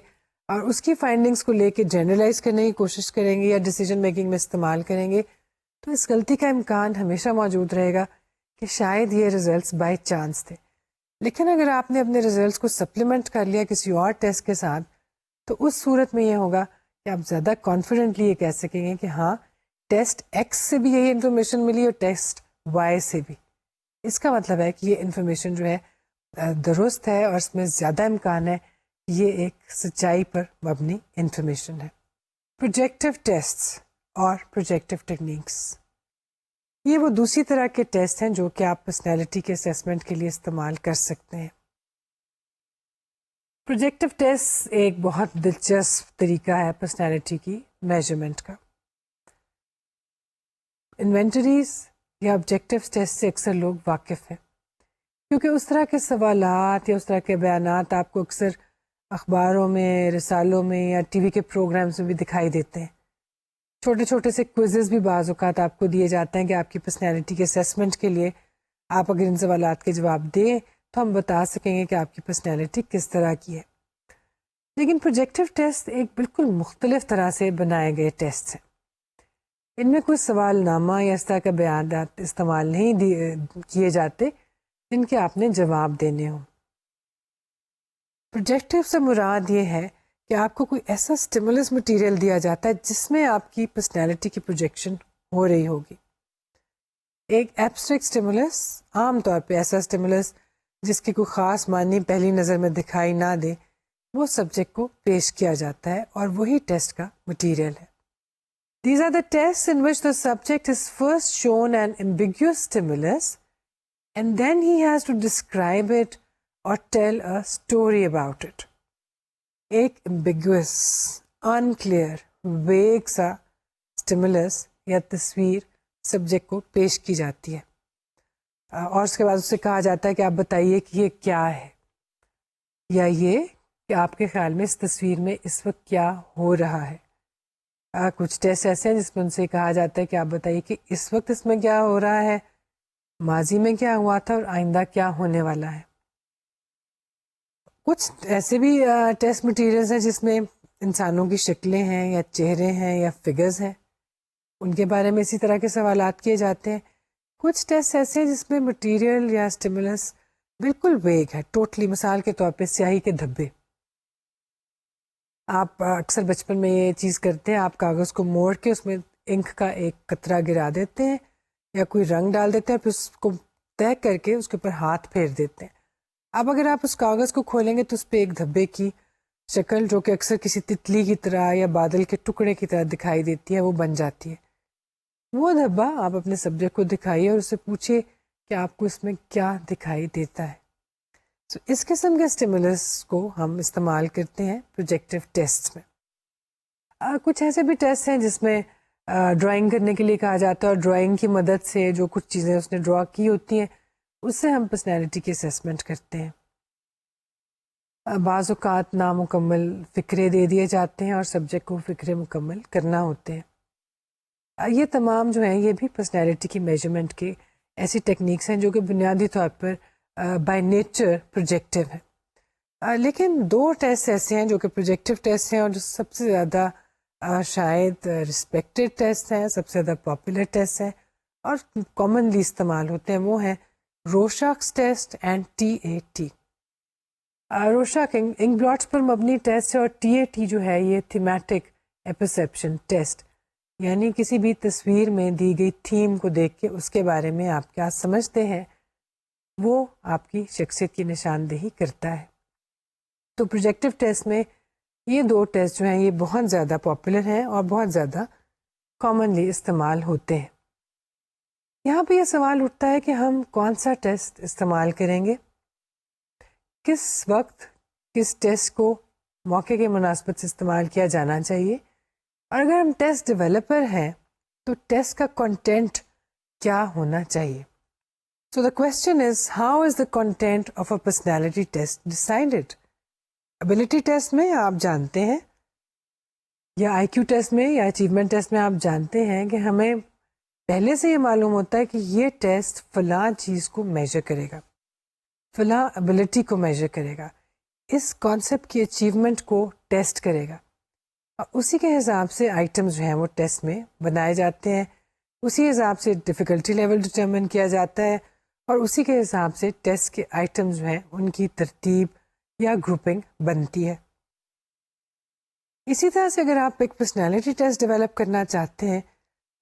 اور اس کی فائنڈنگس کو لے کے جنرلائز کرنے کی کوشش کریں گے یا ڈیسیجن میکنگ میں استعمال کریں گے تو اس غلطی کا امکان ہمیشہ موجود رہے گا کہ شاید یہ ریزلٹس بائی چانس تھے. لیکن اگر آپ نے اپنے ریزلٹس کو سپلیمنٹ کر لیا کسی اور ٹیسٹ کے ساتھ تو اس صورت میں یہ ہوگا کہ آپ زیادہ کانفیڈنٹلی یہ کہہ سکیں گے کہ ہاں ٹیسٹ ایکس سے بھی یہی انفارمیشن ملی اور ٹیسٹ وائی سے بھی. اس کا مطلب ہے کہ یہ انفارمیشن جو ہے درست ہے اور اس میں زیادہ امکان ہے یہ ایک سچائی پر مبنی انفارمیشن ہے. پروجیکٹیو ٹیسٹ اور پروجیکٹیو ٹیکنیکس یہ وہ دوسری طرح کے ٹیسٹ ہیں جو کہ آپ پرسنالٹی کے اسیسمنٹ کے لیے استعمال کر سکتے ہیں. پروجیکٹیو ٹیسٹ ایک بہت دلچسپ طریقہ ہے پرسنالٹی کی میجرمنٹ کا. انوینٹریز یا آبجیکٹیو ٹیسٹ سے اکثر لوگ واقف ہیں کیونکہ اس طرح کے سوالات یا اس طرح کے بیانات آپ کو اکثر اخباروں میں، رسالوں میں یا ٹی وی کے پروگرامز میں بھی دکھائی دیتے ہیں. چھوٹے چھوٹے سے کوئزز بھی بعض اوقات آپ کو دیے جاتے ہیں کہ آپ کی پرسنالٹی کے اسیسمنٹ کے لیے آپ اگر ان سوالات کے جواب دیں تو ہم بتا سکیں گے کہ آپ کی پرسنالٹی کس طرح کی ہے. لیکن پروجیکٹیو ٹیسٹ ایک بالکل مختلف طرح سے بنائے گئے ٹیسٹ ہیں. ان میں کوئی سوال نامہ یا اس طرح کا بیانات استعمال نہیں کیے جاتے جن کے آپ نے جواب دینے ہوں. پروجیکٹیو سے مراد یہ ہے کہ آپ کو کوئی ایسا اسٹیمولس مٹیریل دیا جاتا ہے جس میں آپ کی پرسنالٹی کی پروجیکشن ہو رہی ہوگی. ایک ایبسٹریکٹ اسٹیمولس عام طور پہ ایسا اسٹیمولس جس کی کوئی خاص معنی پہلی نظر میں دکھائی نہ دے وہ سبجیکٹ کو پیش کیا جاتا ہے اور وہی ٹیسٹ کا مٹیریل ہے. These are the tests in which the subject is first shown an ambiguous stimulus and then he has to describe it or tell a story about it. ایک ambiguous, unclear, vague سا stimulus یا تصویر subject کو پیش کی جاتی ہے اور اس کے بعد اسے کہا جاتا ہے کہ آپ بتائیے کہ یہ کیا ہے یا یہ کہ آپ کے خیال میں اس تصویر میں اس وقت کیا ہو رہا ہے. کچھ ٹیسٹ ایسے ہیں جس میں ان سے کہا جاتا ہے کہ آپ بتائیے کہ اس وقت اس میں کیا ہو رہا ہے، ماضی میں کیا ہوا تھا اور آئندہ کیا ہونے والا ہے. کچھ ایسے بھی ٹیسٹ مٹیریلز ہیں جس میں انسانوں کی شکلیں ہیں یا چہرے ہیں یا فگرز ہیں، ان کے بارے میں اسی طرح کے سوالات کیے جاتے ہیں. کچھ ٹیسٹ ایسے ہیں جس میں مٹیریل یا اسٹیمولس بالکل ویگ ہے، ٹوٹلی. مثال کے طور پہ سیاہی کے دھبے. آپ اکثر بچپن میں یہ چیز کرتے ہیں، آپ کاغذ کو موڑ کے اس میں انک کا ایک قطرہ گرا دیتے ہیں یا کوئی رنگ ڈال دیتے ہیں، پھر اس کو طے کر کے اس کے اوپر ہاتھ پھیر دیتے ہیں. اب اگر آپ اس کاغذ کو کھولیں گے تو اس پہ ایک دھبے کی شکل جو کہ اکثر کسی تتلی کی طرح یا بادل کے ٹکڑے کی طرح دکھائی دیتی ہے وہ بن جاتی ہے. وہ دھبا آپ اپنے سبجیکٹ کو دکھائیے اور اسے پوچھیے کہ آپ کو اس میں کیا دکھائی دیتا ہے. اس قسم کے اسٹیمولس کو ہم استعمال کرتے ہیں پروجیکٹیو ٹیسٹ میں. کچھ ایسے بھی ٹیسٹ ہیں جس میں ڈرائنگ کرنے کے لیے کہا جاتا ہے اور ڈرائنگ کی مدد سے جو کچھ چیزیں اس نے ڈرا کی ہوتی ہیں اس سے ہم پرسنالٹی کی اسیسمنٹ کرتے ہیں. بعض اوقات نامکمل فکرے دے دیے جاتے ہیں اور سبجیکٹ کو فکرے مکمل کرنا ہوتے ہیں. یہ تمام جو ہیں یہ بھی پرسنالٹی کی میجرمنٹ کے ایسی ٹیکنیکس ہیں جو کہ بنیادی طور پر بائی نیچر پروجیکٹیو ہے. لیکن دو ٹیسٹ ایسے ہیں جو کہ پروجیکٹیو ٹیسٹ ہیں اور جو سب سے زیادہ شاید رسپیکٹڈ ٹیسٹ ہیں، سب سے زیادہ پاپولر ٹیسٹ ہیں اور کامنلی استعمال ہوتے ہیں، وہ ہیں Rorschach's test and TAT. Rorschach ink blots پر مبنی ٹیسٹ ہے اور TAT جو ہے یہ تھیمیٹک اپرسیپشن ٹیسٹ، یعنی کسی بھی تصویر میں دی گئی تھیم کو دیکھ کے اس کے بارے میں آپ کیا سمجھتے ہیں وہ آپ کی شخصیت کی نشاندہی کرتا ہے. تو پروجیکٹیو ٹیسٹ میں یہ دو ٹیسٹ جو ہیں یہ بہت زیادہ پاپولر ہیں اور بہت زیادہ کامنلی استعمال ہوتے ہیں. یہاں پہ یہ سوال اٹھتا ہے کہ ہم کون سا ٹیسٹ استعمال کریں گے، کس وقت کس ٹیسٹ کو موقع کے مناسبت سے استعمال کیا جانا چاہیے، اور اگر ہم ٹیسٹ ڈیولپر ہیں تو ٹیسٹ کا کنٹینٹ کیا ہونا چاہیے. So the question is, how is the content of a personality test decided? Ability test میں آپ جانتے ہیں یا IQ ٹیسٹ میں یا اچیومنٹ ٹیسٹ میں آپ جانتے ہیں کہ ہمیں پہلے سے یہ معلوم ہوتا ہے کہ یہ ٹیسٹ فلاں چیز کو میجر کرے گا، فلاں ابیلٹی کو میجر کرے گا. اس کانسیپٹ کی اچیومنٹ کو ٹیسٹ کرے گا اور اسی کے حساب سے آئٹمس جو ہیں وہ ٹیسٹ میں بنائے جاتے ہیں, اسی حساب سے ڈیفیکلٹی لیول ڈٹرمن کیا جاتا ہے اور اسی کے حساب سے ٹیسٹ کے آئٹمس جو ہیں ان کی ترتیب یا گروپنگ بنتی ہے. اسی طرح سے اگر آپ ایک پرسنالٹی ٹیسٹ ڈیولپ کرنا چاہتے ہیں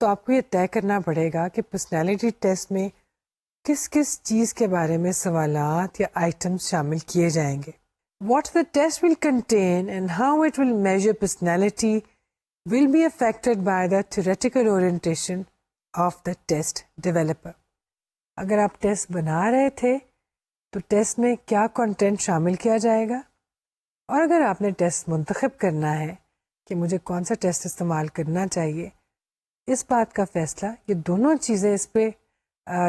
تو آپ کو یہ طے کرنا پڑے گا کہ پرسنالٹی ٹیسٹ میں کس کس چیز کے بارے میں سوالات یا آئٹمس شامل کیے جائیں گے. What the test will contain and how it will measure personality will be affected by the theoretical orientation of the test developer. اگر آپ ٹیسٹ بنا رہے تھے تو ٹیسٹ میں کیا کنٹینٹ شامل کیا جائے گا, اور اگر آپ نے ٹیسٹ منتخب کرنا ہے کہ مجھے کون سا ٹیسٹ استعمال کرنا چاہیے, اس بات کا فیصلہ, یہ دونوں چیزیں اس پہ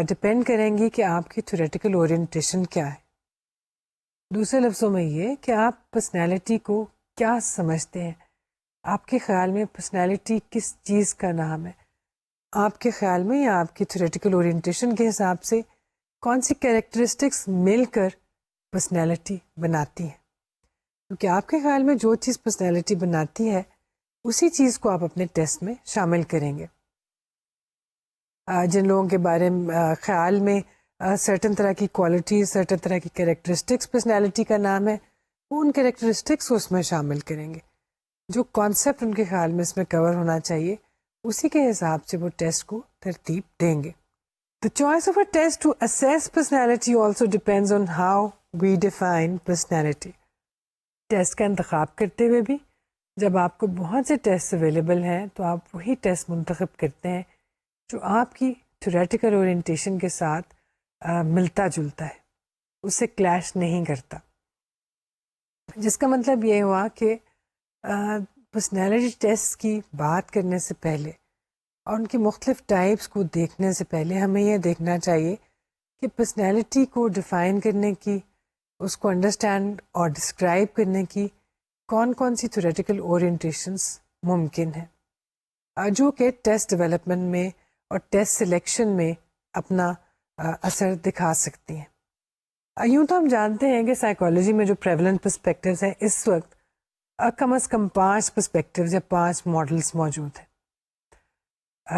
ڈپینڈ کریں گی کہ آپ کی تھیوریٹیکل اورینٹیشن کیا ہے. دوسرے لفظوں میں یہ کہ آپ پرسنالٹی کو کیا سمجھتے ہیں. آپ کے خیال میں پرسنالٹی کس چیز کا نام ہے؟ آپ کے خیال میں یا آپ کی تھیوریٹیکل اورینٹیشن کے حساب سے کون سی کیریکٹرسٹکس مل کر پرسنالٹی بناتی ہیں؟ کیونکہ آپ کے خیال میں جو چیز پرسنالٹی بناتی ہے اسی چیز کو آپ اپنے ٹیسٹ میں شامل کریں گے. جن لوگوں کے بارے میں خیال میں سرٹن طرح کی کوالٹیز, سرٹن طرح کی کیریکٹرسٹکس پرسنالٹی کا نام ہے, وہ ان کیریکٹرسٹکس کو اس میں شامل کریں گے. جو کانسیپٹ ان کے خیال میں اس میں کور ہونا چاہیے اسی کے حساب سے وہ ٹیسٹ کو ترتیب دیں گے. The choice of a test to assess personality also depends on how we define personality. Test کا انتخاب کرتے ہوئے بھی جب آپ کو بہت سے ٹیسٹ اویلیبل ہیں تو آپ وہی ٹیسٹ منتخب کرتے ہیں جو آپ کی تھیوریٹیکل اورینٹیشن کے ساتھ ملتا جلتا ہے, اس سے کلیش نہیں کرتا. جس کا مطلب یہ ہوا کہ پرسنالٹی ٹیسٹ کی بات کرنے سے پہلے اور ان کی مختلف ٹائپس کو دیکھنے سے پہلے ہمیں یہ دیکھنا چاہیے کہ پرسنالٹی کو ڈیفائن کرنے کی, اس کو انڈرسٹینڈ اور ڈسکرائب کرنے کی کون کون سی تھیوریٹیکل اورینٹیشنس ممکن ہیں, جو کہ ٹیسٹ ڈیولپمنٹ میں اور ٹیسٹ سلیکشن میں اپنا اثر دکھا سکتی ہیں. یوں تو ہم جانتے ہیں کہ سائیکالوجی میں جو پریولنٹ پرسپیکٹوز ہیں اس وقت کم از کم 5 پرسپیکٹوز یا 5 ماڈلس موجود ہیں.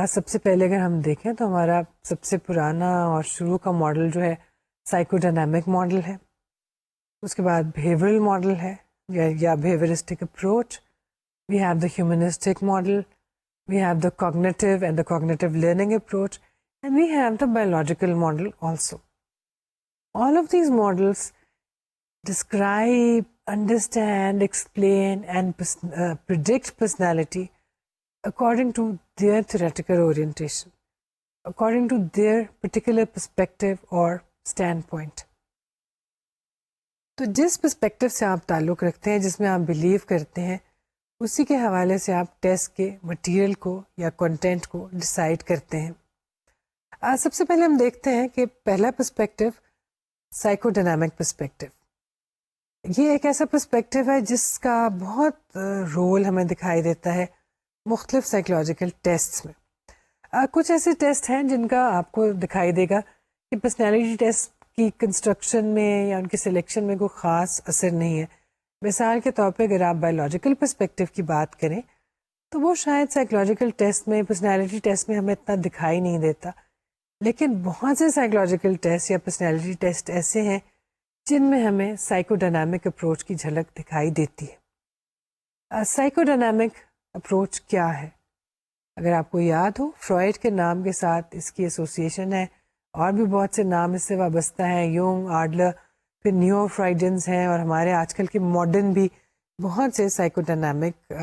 سب سے پہلے اگر ہم دیکھیں تو ہمارا سب سے پرانا اور شروع کا ماڈل جو ہے سائیکو ڈائنامک ماڈل ہے. اس کے بعد بیہیورل ماڈل ہے یا behaviouristic approach. We have the humanistic model, we have the cognitive and the cognitive learning approach, and we have the biological model also. All of these models describe, understand, explain and predict personality according to their theoretical orientation, according to their particular perspective or standpoint. تو جس perspective سے آپ تعلق رکھتے ہیں, جس میں آپ بلیو کرتے ہیں, اسی کے حوالے سے آپ ٹیسٹ کے مٹیریل کو یا کنٹینٹ کو ڈسائڈ کرتے ہیں. سب سے پہلے ہم دیکھتے ہیں کہ پہلا پرسپیکٹو سائیکو ڈائنامک پرسپیکٹو. یہ ایک ایسا پرسپیکٹو ہے جس کا بہت رول ہمیں دکھائی دیتا ہے مختلف سائیکولوجیکل ٹیسٹ میں. کچھ ایسے ٹیسٹ ہیں جن کا آپ کو دکھائی دے گا کہ پرسنالٹی ٹیسٹ کی کنسٹرکشن میں یا ان کی سلیکشن میں کوئی خاص اثر نہیں ہے. مثال کے طور پہ اگر آپ بایولوجیکل پرسپیکٹو کی بات کریں تو وہ شاید سائیکولوجیکل ٹیسٹ میں, پرسنالٹی ٹیسٹ میں ہمیں اتنا دکھائی نہیں دیتا, لیکن بہت سے سائیکولوجیکل ٹیسٹ یا پرسنالٹی ٹیسٹ ایسے ہیں جن میں ہمیں سائیکو ڈائنامک اپروچ کی جھلک دکھائی دیتی ہے. سائیکو ڈائنامک اپروچ کیا ہے؟ اگر آپ کو یاد ہو, فرائڈ کے نام کے ساتھ اس کی ایسوسیشن ہے, اور بھی بہت سے نام اس سے وابستہ ہیں, یونگ, آڈلر, پھر نیو فرائیڈنز ہیں, اور ہمارے آج کل کے ماڈرن بھی بہت سے psycho dynamic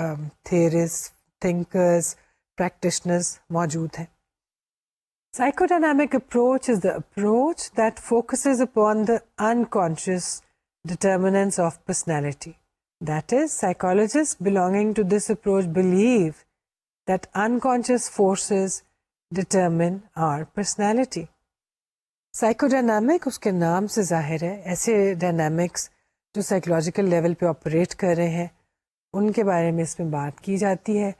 theorist, thinkers, practitioners موجود ہیں. Psychodynamic approach is the approach that focuses upon the unconscious determinants of personality. That is, psychologists belonging to this approach believe that unconscious forces determine our personality. Psychodynamic اس کے نام سے ظاہر ہے, ایسے dynamics جو psychological level پہ operate کر رہے ہیں ان کے بارے میں اس میں بات کی جاتی ہے.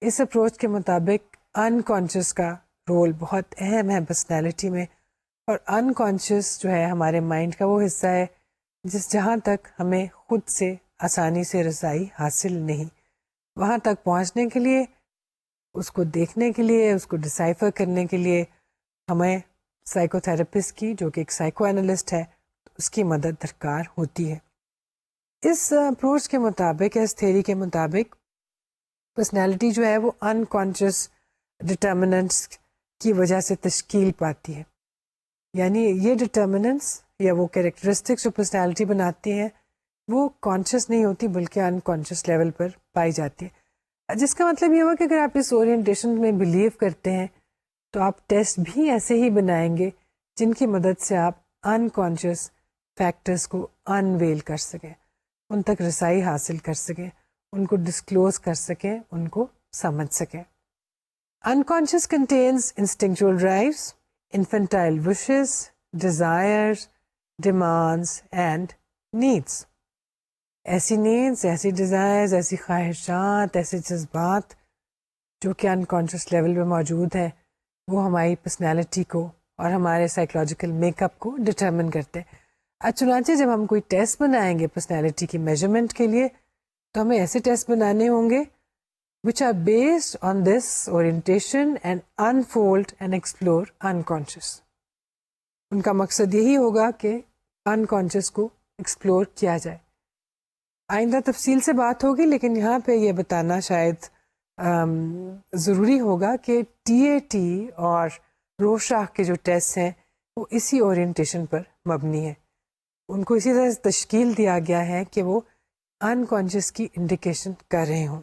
اس اپروچ کے مطابق انکانشیس کا رول بہت اہم ہے پرسنالٹی میں, اور انکانشیس جو ہے ہمارے مائنڈ کا وہ حصہ ہے جہاں تک ہمیں خود سے آسانی سے رسائی حاصل نہیں. وہاں تک پہنچنے کے لیے، اس کو دیکھنے کے لیے، اس کو ڈسائفر کرنے کے لیے ہمیں سائیکو تھراپسٹ کی، جو کہ ایک سائیکو انالسٹ ہے، اس کی مدد درکار ہوتی ہے. اس اپروچ کے مطابق، اس تھیری کے مطابق، پرسنالٹی جو ہے وہ انکانشیس ڈٹرمننٹس کی وجہ سے تشکیل پاتی ہے. یعنی یہ ڈٹرمننٹس یا وہ کیریکٹرسٹکس جو پرسنالٹی بناتی ہیں وہ کانشیس نہیں ہوتی بلکہ انکانشیس لیول پر پائی جاتی ہے. جس کا مطلب یہ ہوا کہ اگر آپ اس اورینٹیشن میں بلیو کرتے ہیں تو آپ ٹیسٹ بھی ایسے ہی بنائیں گے جن کی مدد سے آپ انکانشیس فیکٹرز کو انویل کر سکیں، ان تک رسائی حاصل کر سکیں، ان کو ڈسکلوز کر سکیں، ان کو سمجھ سکیں. Unconscious contains instinctual drives, infantile wishes, desires, demands and needs. ایسی نیڈس، ایسی ڈیزائرز، ایسی خواہشات، ایسے جذبات جو کہ انکانشیس لیول پہ موجود ہیں، وہ ہماری پرسنالٹی کو اور ہمارے سائیکولوجیکل میک اپ کو ڈٹرمن کرتے ہیں. چنانچہ جب ہم کوئی ٹیسٹ بنائیں گے پرسنالٹی کی میجرمنٹ کے لیے تو ہمیں ایسے ٹیسٹ بنانے ہوں گے which are based on this orientation and unfold and explore unconscious. ان کا مقصد یہی ہوگا کہ unconscious کو ایکسپلور کیا جائے. آئندہ تفصیل سے بات ہوگی، لیکن یہاں پہ یہ بتانا شاید ضروری ہوگا کہ ٹی اے ٹی اور روشاہ کے جو ٹیسٹ ہیں وہ اسی اورینٹیشن پر مبنی ہیں. ان کو اسی طرح تشکیل دیا گیا ہے کہ وہ انکانشیس کی انڈیکیشن کر رہے ہوں.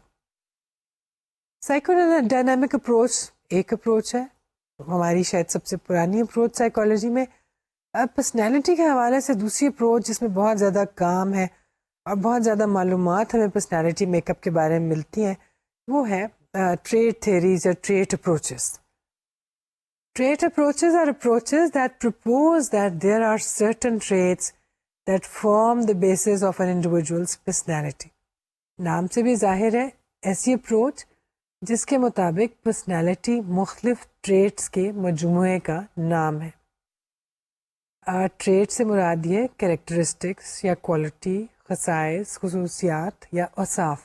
سائیکو ڈائنامک اپروچ ایک اپروچ ہے، ہماری شاید سب سے پرانی اپروچ سائیکالوجی میں. اب پرسنالٹی کے حوالے سے دوسری اپروچ جس میں بہت زیادہ کام ہے اور بہت زیادہ معلومات ہمیں پرسنالٹی میک اپ کے بارے میں ملتی ہیں، وہ ہے ٹریٹ تھیریز یا trait approaches. Trait approaches are approaches that propose that there are certain traits that form the basis of an individual's personality. نام سے بھی ظاہر ہے ایسی اپروچ جس کے مطابق پرسنالٹی مختلف ٹریٹس کے مجموعے کا نام ہے. ٹریٹ سے مراد یہ کریکٹرسٹکس یا کوالٹی، خصائص، خصوصیات یا اوصاف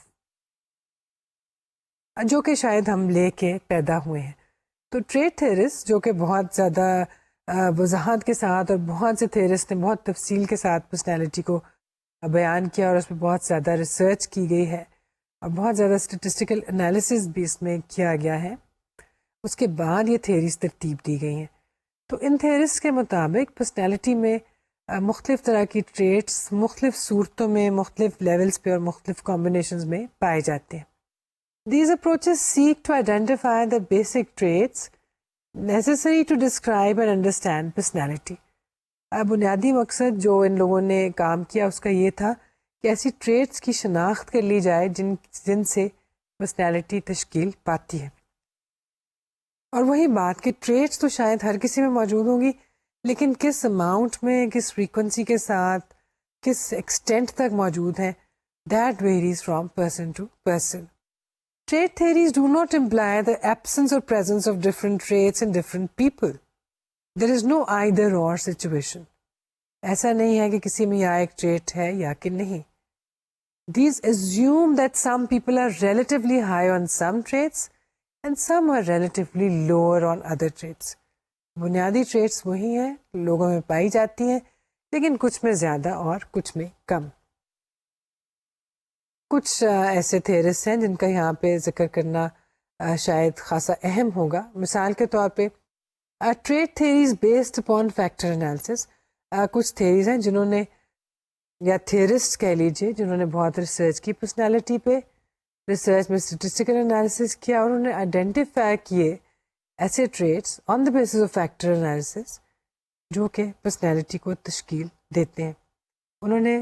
جو کہ شاید ہم لے کے پیدا ہوئے ہیں. تو ٹریٹ تھیرسٹ جو کہ بہت زیادہ وضاحت کے ساتھ اور بہت سے تھیرسٹ نے بہت تفصیل کے ساتھ پرسنالٹی کو بیان کیا اور اس پہ بہت زیادہ ریسرچ کی گئی ہے اور بہت زیادہ اسٹیٹسٹیکل انالیسس بھی اس میں کیا گیا ہے، اس کے بعد یہ تھیریز ترتیب دی گئی ہیں. تو ان تھیریز کے مطابق پرسنالٹی میں مختلف طرح کی ٹریٹس مختلف صورتوں میں، مختلف لیولز پہ اور مختلف کمبینیشنز میں پائے جاتے ہیں. These approaches seek to identify the basic traits necessary to describe and understand personality. بنیادی مقصد جو ان لوگوں نے کام کیا اس کا یہ تھا کہ ایسی ٹریٹس کی شناخت کر لی جائے جن سے پرسنالٹی تشکیل پاتی ہے. اور وہی بات کہ ٹریٹس تو شاید ہر کسی میں موجود ہوں گی، لیکن کس اماؤنٹ میں، کس فریکوینسی کے ساتھ، کس ایکسٹینٹ تک موجود ہیں، that varies from person to person. Trait theories do not imply the absence or presence of different traits in different people. There is no either or situation. ایسا نہیں ہے کہ کسی میں یا ایک ٹریٹ ہے یا کہ نہیں. These assume that some people are relatively high on some traits and some are relatively lower on other traits. بنیادی ٹریٹس وہی ہیں، لوگوں میں پائی جاتی ہیں، لیکن کچھ میں زیادہ اور کچھ میں کم. کچھ ایسے تھیرس ہیں جن کا یہاں پہ ذکر کرنا شاید خاصا اہم ہوگا. مثال کے طور پہ trait theories based upon factor analysis. کچھ تھیریز ہیں جنہوں نے، یا تھیرسٹ کہہ لیجیے، جنہوں نے بہت ریسرچ کی پرسنالٹی پہ، ریسرچ میں اسٹیٹسٹیکل انالیسس کیا اور انہوں نے آئیڈینٹیفائی کیے ایسے traits on the basis of factor analysis جو کہ پرسنالٹی کو تشکیل دیتے ہیں. انہوں نے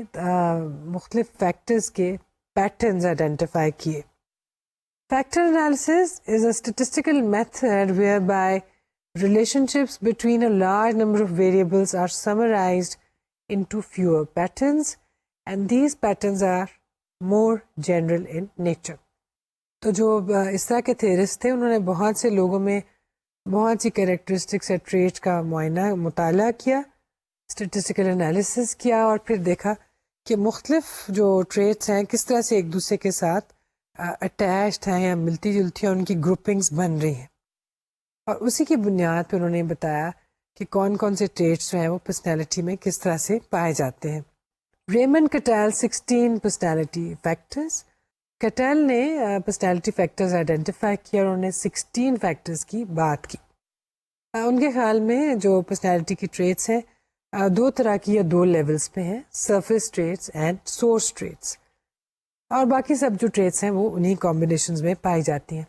مختلف فیکٹرز کے پیٹرنز آئیڈینٹیفائی کیے. Factor analysis is a statistical method where by relationships between a large number of variables are summarized into fewer patterns and these patterns are more general in nature. تو جو اس طرح کے theorist تھے انہوں نے بہت سے لوگوں میں بہت سی کریکٹرسٹکس یا ٹریٹ کا مطالعہ کیا، اسٹیٹسٹیکل انالیسس کیا اور پھر دیکھا کہ مختلف جو ٹریٹس ہیں کس طرح سے ایک دوسرے کے ساتھ اٹیچڈ ہیں یا ملتی جلتی ہیں، ان کی گروپنگز بن رہی ہیں، اور اسی کی بنیاد پہ انہوں نے بتایا کہ کون کون سے ٹریٹس جو ہیں وہ پرسنالٹی میں کس طرح سے پائے جاتے ہیں. Raymond Cattell 16 personality factors. Cattell نے پرسنالٹی فیکٹرز آئیڈینٹیفائی کیا اور انہوں نے 16 فیکٹرز کی بات کی. ان کے خیال میں جو پرسنالٹی کی ٹریٹس ہیں دو طرح کی یا دو لیولز پہ ہیں، surface traits and source traits, اور باقی سب جو ٹریٹس ہیں وہ انہی کمبینیشنز میں پائی جاتی ہیں.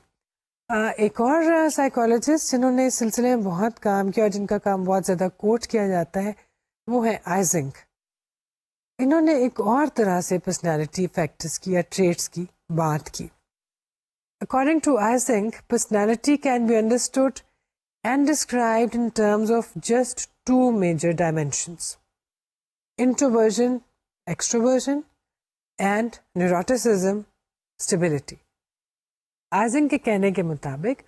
ایک اور سائیکالوجسٹ جنہوں نے اس سلسلے میں بہت کام کیا اور جن کا کام بہت زیادہ کوٹ کیا جاتا ہے وہ ہے آئزنگ. انہوں نے ایک اور طرح سے پرسنالٹی فیکٹرز کی یا ٹریٹس کی بات کی. According to Ising, personality can be understood and described in terms of just two major dimensions: introversion, extroversion, and neuroticism, stability. Icing کے کہنے کے مطابق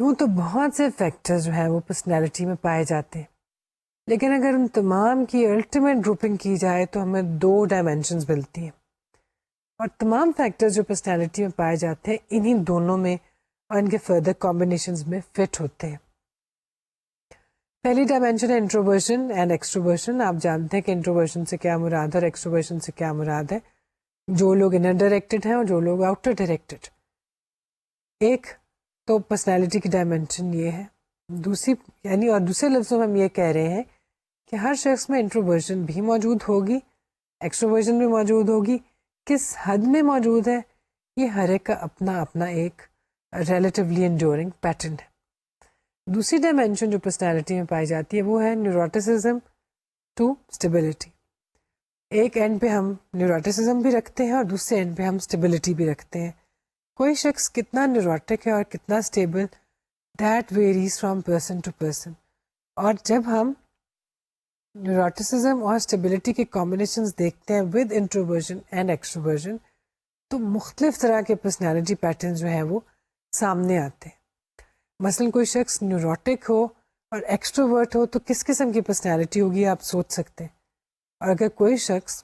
یوں تو بہت سے فیکٹر جو ہیں وہ پرسنالٹی میں پائے جاتے ہیں، لیکن اگر ان تمام کی الٹیمیٹ گروپنگ کی جائے تو ہمیں دو ڈائمینشنز ملتی ہیں، اور تمام فیکٹر جو پرسنالٹی میں پائے جاتے ہیں انہی دونوں میں اور ان کے فردر کمبینیشنز میں فٹ ہوتے ہیں. پہلی ڈائمینشن ہے انٹروورژن اینڈ ایکسٹروورژن. آپ جانتے ہیں کہ انٹروورژن سے کیا مراد ہے اور ایکسٹروورژن سے کیا مراد ہے. جو لوگ انر ڈائریکٹڈ ہیں اور جو لوگ آؤٹر ڈائریکٹڈ. ایک تو پرسنالٹی کی ڈائمینشن یہ ہے، دوسری یعنی اور دوسرے لفظوں میں ہم یہ کہہ رہے ہیں کہ ہر شخص میں انٹروورژن بھی موجود ہوگی، ایکسٹروورژن بھی موجود ہوگی. کس حد میں موجود ہے یہ ہر ایک کا اپنا اپنا ایک ریلیٹیولی انڈیورنگ پیٹرن ہے. دوسری ڈائمینشن جو پرسنالٹی میں پائی جاتی ہے وہ ہے نیوروٹیسزم ٹو اسٹیبلٹی. ایک اینڈ پہ ہم نیوروٹیسزم بھی رکھتے ہیں اور دوسرے اینڈ پہ ہم اسٹیبلٹی بھی رکھتے ہیں. کوئی شخص کتنا نیوروٹک ہے اور کتنا stable, that varies from person to person. اور جب ہم نیوروٹیسزم اور اسٹیبلٹی کے کمبینیشنز دیکھتے ہیں ود انٹروورژن اینڈ ایکسٹروورژن تو مختلف طرح کے پرسنالٹی پیٹرن جو ہیں وہ سامنے آتے ہیں. مثلاً کوئی شخص نیوروٹک ہو اور ایکسٹروورٹ ہو تو کس قسم کی پرسنالٹی ہوگی آپ سوچ سکتے ہیں. اور اگر کوئی شخص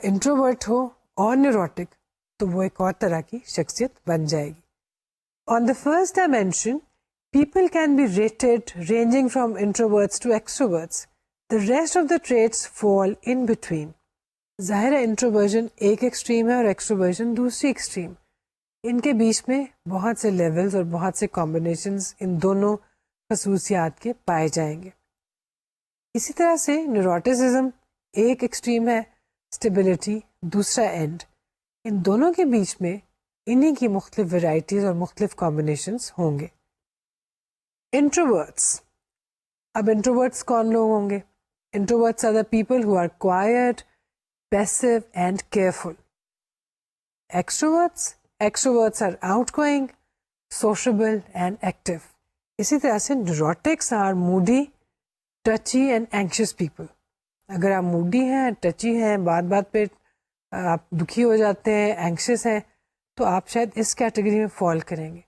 انٹروورٹ ہو اور نیوروٹک تو وہ ایک اور طرح کی شخصیت بن جائے گی. On the first dimension people can be rated ranging from introverts to extroverts. The rest of the traits fall in between. ظاہر ہے انٹروورژن ایک ایکسٹریم ہے اور ایکسٹروورژن دوسری ایکسٹریم. ان کے بیچ میں بہت سے لیولز اور بہت سے کمبینیشنز ان دونوں خصوصیات کے پائے جائیں گے. اسی طرح سے نیوروٹیسزم ایک ایکسٹریم ہے، اسٹیبلٹی دوسرا اینڈ. ان دونوں کے بیچ میں انہی کی مختلف ورائٹیز اور مختلف کمبینیشنز ہوں گے. انٹروورٹس. اب انٹروورٹس کون لوگ ہوں گے؟ Introverts are the people who are quiet, passive and careful. Extroverts are outgoing, sociable and active. اسی طرح سے neurotics are moody, touchy and anxious people. اگر آپ موڈی ہیں، ٹچی ہیں، بات بات پہ آپ دکھی ہو جاتے ہیں، اینکشیس ہیں، تو آپ شاید اس کیٹیگری میں فال کریں گے.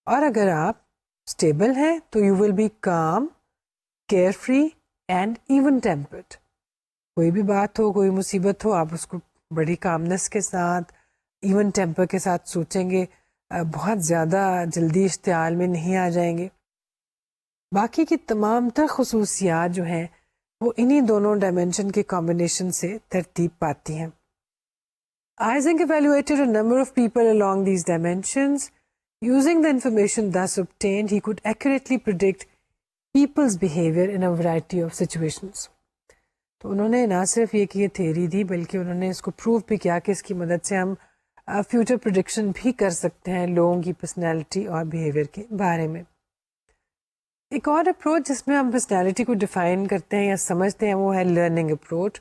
اور اگر آپ اسٹیبل ہیں تو you will be calm, care free and even tempered. کوئی بھی بات ہو، کوئی مصیبت ہو، آپ اس کو بڑی کامنس کے ساتھ، ایون ٹیمپر کے ساتھ سوچیں گے، بہت زیادہ جلدی اشتعال میں نہیں آ جائیں گے. باقی کی تمام تر خصوصیات جو ہیں وہ انہی دونوں ڈائمینشن کے کمبینیشن سے ترتیب پاتی ہیں. Ising evaluated a number of people along these dimensions. Using the information thus obtained, he could accurately predict people's behavior in a variety of situations. تو انہوں نے نہ صرف یہ کہ یہ تھیری دی بلکہ انہوں نے اس کو پروو بھی کیا کہ اس کی مدد سے ہم فیوچر پریڈکشن بھی کر سکتے ہیں لوگوں کی پرسنالٹی اور بیہیویئر کے بارے میں. ایک اور اپروچ جس میں ہم پرسنالٹی کو ڈیفائن کرتے ہیں یا سمجھتے ہیں وہ ہے لرننگ اپروچ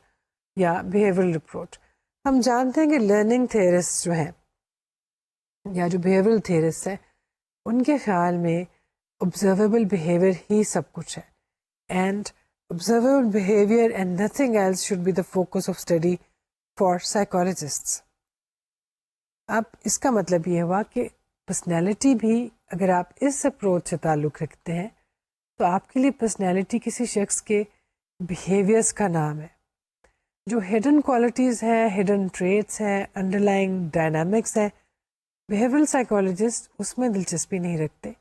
یا بیہیویئرل اپروچ. ہم جانتے ہیں کہ لرننگ تھیورسٹ جو ہیں یا جو بیہیویئرل تھیورسٹ ہیں ان کے خیال میں observable behavior ہی سب کچھ ہے. And observable behavior and nothing else should be the focus of study for psychologists. اب اس کا مطلب یہ ہوا کہ پرسنالٹی بھی اگر آپ اس اپروچ سے تعلق رکھتے ہیں تو آپ کے لیے پرسنالٹی کسی شخص کے بیہیویئرس کا نام ہے. جو ہڈن کوالٹیز ہیں، ہڈن ٹریٹس ہیں، انڈر لائنگ ڈائنامکس ہیں، بیہیویئرل سائیکالوجسٹ اس میں دلچسپی نہیں رکھتے.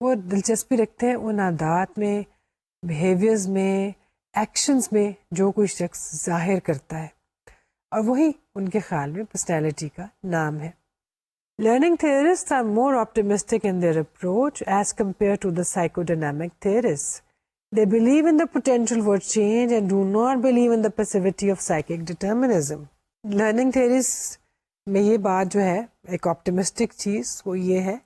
وہ دلچسپی رکھتے ہیں ان عادات میں، بیہیویئرز میں، ایکشنز میں جو کوئی شخص ظاہر کرتا ہے، اور وہی ان کے خیال میں پرسنالٹی کا نام ہے. Learning theorists are more optimistic in their approach as compared to the psychodynamic theorists. They believe in the potential for change and do not believe in the passivity of psychic determinism. Learning theories میں یہ بات جو ہے ایک optimistic چیز وہ یہ ہے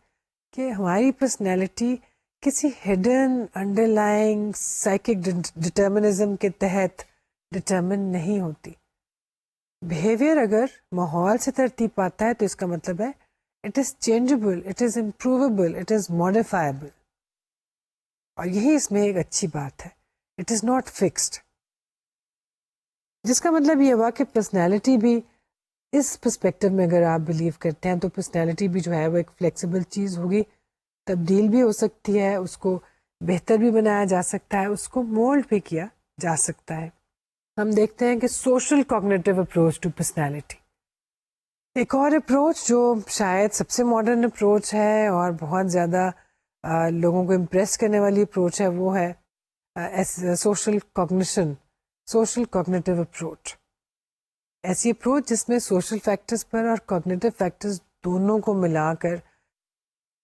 کہ ہماری پرسنالٹی کسی hidden under lying psychic determinism کے تحت ڈٹرمن نہیں ہوتی. بیہیویئر اگر ماحول سے ترتیب پاتا ہے تو اس کا مطلب ہے it is changeable, it is improvable, it is modifiable. اور یہی اس میں ایک اچھی بات ہے، اٹ از ناٹ فکسڈ. جس کا مطلب یہ ہوا کہ پرسنالٹی بھی اس پرسپیکٹو میں اگر آپ بلیو کرتے ہیں تو پرسنالٹی بھی جو ہے وہ ایک فلیکسیبل چیز ہوگی، تبدیل بھی ہو سکتی ہے، اس کو بہتر بھی بنایا جا سکتا ہے، اس کو مولڈ بھی کیا جا سکتا ہے. ہم دیکھتے ہیں کہ social cognitive approach to personality, ایک اور اپروچ جو شاید سب سے ماڈرن اپروچ ہے اور بہت زیادہ لوگوں کو امپریس کرنے والی اپروچ ہے، وہ ہے social cognition, social cognitive approach. ایسی اپروچ جس میں سوشل فیکٹرز پر اور کوگنیٹو فیکٹرز دونوں کو ملا کر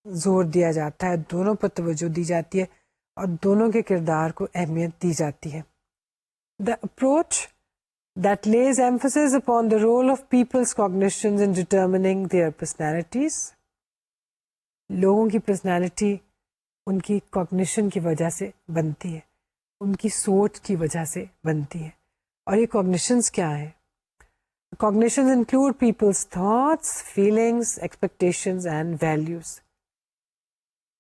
زور دیا جاتا ہے، دونوں پر توجہ دی جاتی ہے اور دونوں کے کردار کو اہمیت دی جاتی ہے. The approach that lays emphasis upon the role of people's cognitions in determining their personalities. لوگوں کی پرسنالٹی ان کی کوگنیشن کی وجہ سے بنتی ہے، ان کی سوچ کی وجہ سے بنتی ہے. اور یہ کوگنیشنز کیا ہیں؟ Cognitions include people's thoughts, feelings, expectations, and values.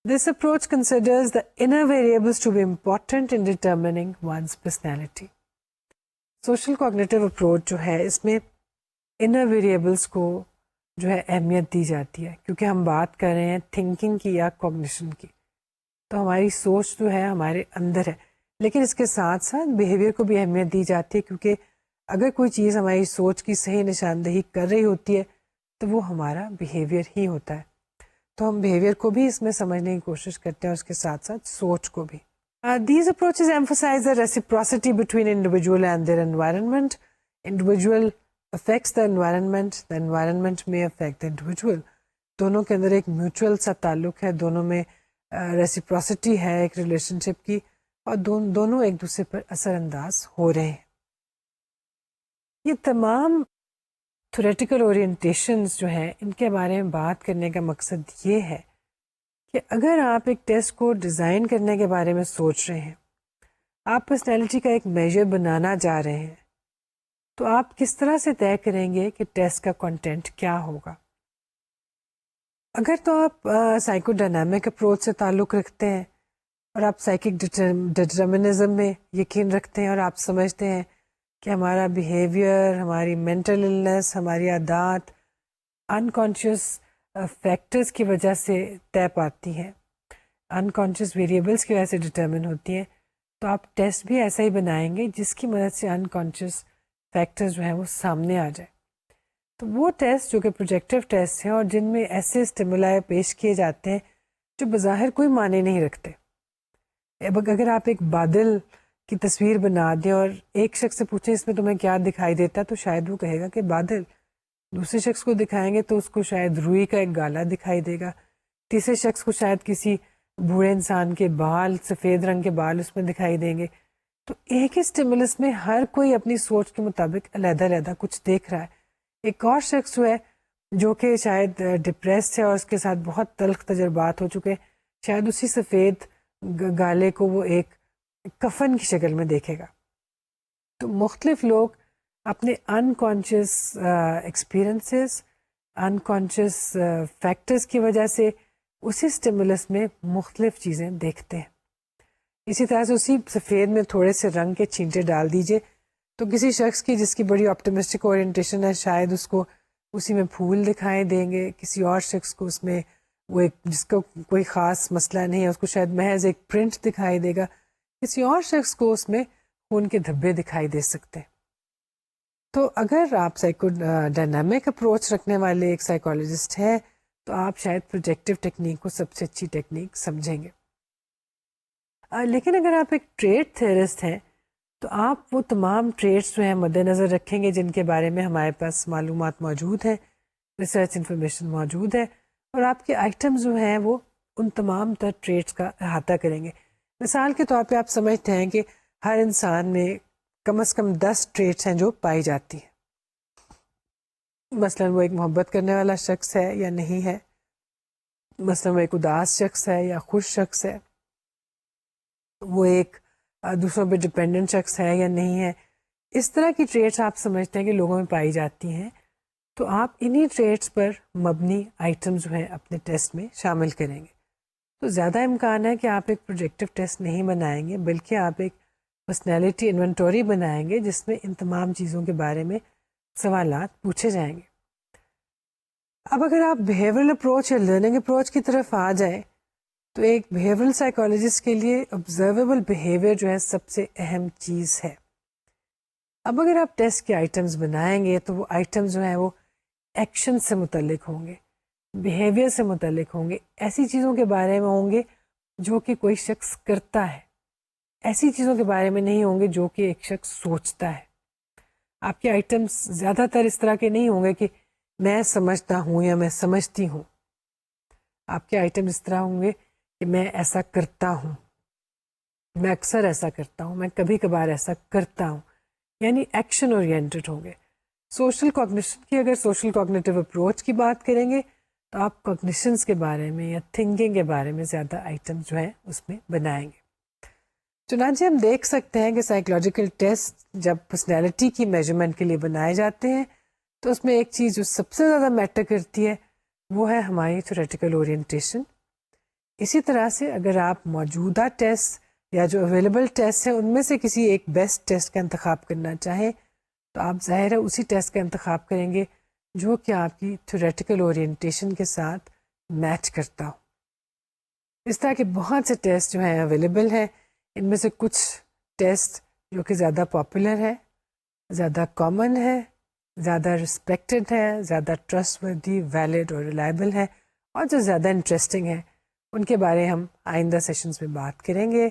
This approach considers the inner variables to be important in determining one's personality. Social cognitive approach جو ہے اس میں inner variables کو جو ہے اہمیت دی جاتی ہے، کیونکہ ہم بات کر رہے ہیں thinking کی یا cognition کی، تو ہماری سوچ جو ہے ہمارے اندر ہے، لیکن اس کے ساتھ ساتھ بیہیویئر کو بھی اہمیت دی جاتی ہے، کیونکہ اگر کوئی چیز ہماری سوچ کی صحیح نشاندہی کر رہی ہوتی ہے تو وہ ہمارا بیہیویئر ہی ہوتا ہے. تو ہم بیہیویئر کو بھی اس میں سمجھنے کی کوشش کرتے ہیں، اس کے ساتھ ساتھ سوچ کو بھی. These approaches emphasize the reciprocity between individual and their environment. Individual affects the environment may affect the individual. دونوں کے اندر ایک میوچل سا تعلق ہے، دونوں میں ریسیپروسٹی ہے ایک ریلیشن شپ کی، اور دونوں ایک دوسرے پر اثر انداز ہو رہے ہیں. یہ تمام تھیوریٹیکل اورینٹیشنز جو ہیں ان کے بارے میں بات کرنے کا مقصد یہ ہے کہ اگر آپ ایک ٹیسٹ کو ڈیزائن کرنے کے بارے میں سوچ رہے ہیں، آپ پرسنالٹی کا ایک میجر بنانا چاہ رہے ہیں، تو آپ کس طرح سے طے کریں گے کہ ٹیسٹ کا کنٹینٹ کیا ہوگا؟ اگر تو آپ سائیکو ڈائنامک اپروچ سے تعلق رکھتے ہیں اور آپ سائیکک ڈٹرمنزم میں یقین رکھتے ہیں اور آپ سمجھتے ہیں کہ ہمارا بیہیویئر، ہماری مینٹل النس، ہماری عادات انکانشیس فیکٹرز کی وجہ سے طے پاتی ہیں، انکانشیس ویریبلس کی وجہ سے ڈٹرمن ہوتی ہیں، تو آپ ٹیسٹ بھی ایسا ہی بنائیں گے جس کی مدد سے انکانشیس فیکٹرز جو ہیں وہ سامنے آ جائے. تو وہ ٹیسٹ جو کہ پروجیکٹیو ٹیسٹ ہیں اور جن میں ایسے اسٹیمولائی پیش کیے جاتے ہیں جو بظاہر کوئی معنی نہیں رکھتے. اگر آپ ایک بادل کی تصویر بنا دیں اور ایک شخص سے پوچھیں اس میں تمہیں کیا دکھائی دیتا ہے، تو شاید وہ کہے گا کہ بادل. دوسرے شخص کو دکھائیں گے تو اس کو شاید روئی کا ایک گالا دکھائی دے گا، تیسرے شخص کو شاید کسی بوڑھے انسان کے بال، سفید رنگ کے بال اس میں دکھائی دیں گے. تو ایک ہی اسٹیمولس میں ہر کوئی اپنی سوچ کے مطابق علیحدہ علیحدہ کچھ دیکھ رہا ہے. ایک اور شخص جو ہے جو کہ شاید ڈپریسڈ ہے اور اس کے ساتھ بہت تلخ تجربات ہو چکے، شاید اسی سفید گالے کو وہ ایک کفن کی شکل میں دیکھے گا. تو مختلف لوگ اپنے انکانشیس ایکسپیرئنسز، انکانشیس فیکٹرز کی وجہ سے اسی اسٹیمولس میں مختلف چیزیں دیکھتے ہیں. اسی طرح سے اسی سفید میں تھوڑے سے رنگ کے چھینٹے ڈال دیجئے تو کسی شخص کی جس کی بڑی آپٹمسٹک اورینٹیشن ہے شاید اس کو اسی میں پھول دکھائی دیں گے، کسی اور شخص کو اس میں وہ ایک جس کو کوئی خاص مسئلہ نہیں ہے اس کو شاید محض ایک پرنٹ دکھائی دے گا، کسی اور شخص کو اس میں خون کے دھبے دکھائی دے سکتے ہیں. تو اگر آپ سائیکو ڈائنامک اپروچ رکھنے والے ایک سائیکولوجسٹ ہیں تو آپ شاید پروجیکٹیو ٹیکنیک کو سب سے اچھی ٹیکنیک سمجھیں گے. لیکن اگر آپ ایک ٹریٹ تھیورسٹ ہیں تو آپ وہ تمام ٹریٹس جو ہیں مد نظر رکھیں گے جن کے بارے میں ہمارے پاس معلومات موجود ہیں، ریسرچ انفارمیشن موجود ہے، اور آپ کے آئٹم جو ہیں وہ ان تمام تر ٹریٹس کا احاطہ کریں گے. مثال کے طور پہ آپ سمجھتے ہیں کہ ہر انسان میں کم از کم 10 ٹریٹس ہیں جو پائی جاتی ہیں. مثلاً وہ ایک محبت کرنے والا شخص ہے یا نہیں ہے، مثلاً وہ ایک اداس شخص ہے یا خوش شخص ہے، وہ ایک دوسروں پہ ڈپینڈنٹ شخص ہے یا نہیں ہے. اس طرح کی ٹریٹس آپ سمجھتے ہیں کہ لوگوں میں پائی جاتی ہیں، تو آپ انہی ٹریٹس پر مبنی آئٹم جو ہیں اپنے ٹیسٹ میں شامل کریں گے. تو زیادہ امکان ہے کہ آپ ایک پروجیکٹیو ٹیسٹ نہیں بنائیں گے، بلکہ آپ ایک پرسنالٹی انوینٹوری بنائیں گے جس میں ان تمام چیزوں کے بارے میں سوالات پوچھے جائیں گے. اب اگر آپ بیہیورل اپروچ یا لرننگ اپروچ کی طرف آ جائیں تو ایک بیہیورل سائیکالوجسٹ کے لیے آبزرویبل بیہیویئر جو ہے سب سے اہم چیز ہے. اب اگر آپ ٹیسٹ کے آئٹمس بنائیں گے تو وہ آئٹمس جو ہیں وہ ایکشن سے متعلق ہوں گے، بیہیویئر سے متعلق ہوں گے، ایسی چیزوں کے بارے میں ہوں گے جو کہ کوئی شخص کرتا ہے، ایسی چیزوں کے بارے میں نہیں ہوں گے جو کہ ایک شخص سوچتا ہے. آپ کے آئٹمس زیادہ تر اس طرح کے نہیں ہوں گے کہ میں سمجھتا ہوں یا میں سمجھتی ہوں. آپ کے آئٹم اس طرح ہوں گے کہ میں ایسا کرتا ہوں، میں اکثر ایسا کرتا ہوں، میں کبھی کبھار ایسا کرتا ہوں، یعنی ایکشن اورینٹڈ ہوں گے. سوشل کوگنیشن کی اگر سوشل کوگنیٹو اپروچ کی بات کریں گے تو آپ کوگنیشنس کے بارے میں یا تھنکنگ کے بارے میں زیادہ آئٹم جو ہیں اس میں بنائیں گے. چنانچہ ہم دیکھ سکتے ہیں کہ سائیکولوجیکل ٹیسٹ جب پرسنالٹی کی میجرمنٹ کے لیے بنائے جاتے ہیں تو اس میں ایک چیز جو سب سے زیادہ میٹر کرتی ہے وہ ہے ہماری تھیوریٹیکل اورینٹیشن. اسی طرح سے اگر آپ موجودہ ٹیسٹ یا جو اویلیبل ٹیسٹ ہیں ان میں سے کسی ایک بیسٹ ٹیسٹ کا انتخاب کرنا چاہیں تو آپ ظاہر ہے اسی ٹیسٹ کا انتخاب کریں گے جو کہ آپ کی تھیوریٹیکل اورینٹیشن کے ساتھ میچ کرتا ہو. اس طرح کے بہت سے ٹیسٹ جو ہیں اویلیبل ہیں. ان میں سے کچھ ٹیسٹ جو کہ زیادہ پاپولر ہے، زیادہ کامن ہے، زیادہ رسپیکٹڈ ہے، زیادہ ٹرسٹ وردی، ویلڈ اور ریلائبل ہے، اور جو زیادہ انٹرسٹنگ ہے ان کے بارے ہم آئندہ سیشنز میں بات کریں گے.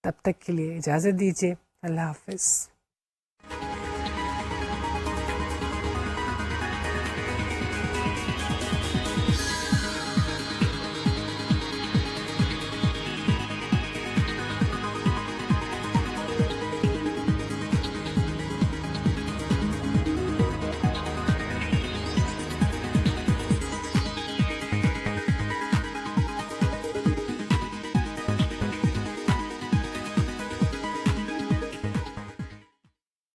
تب تک کے لیے اجازت دیجیے. اللہ حافظ.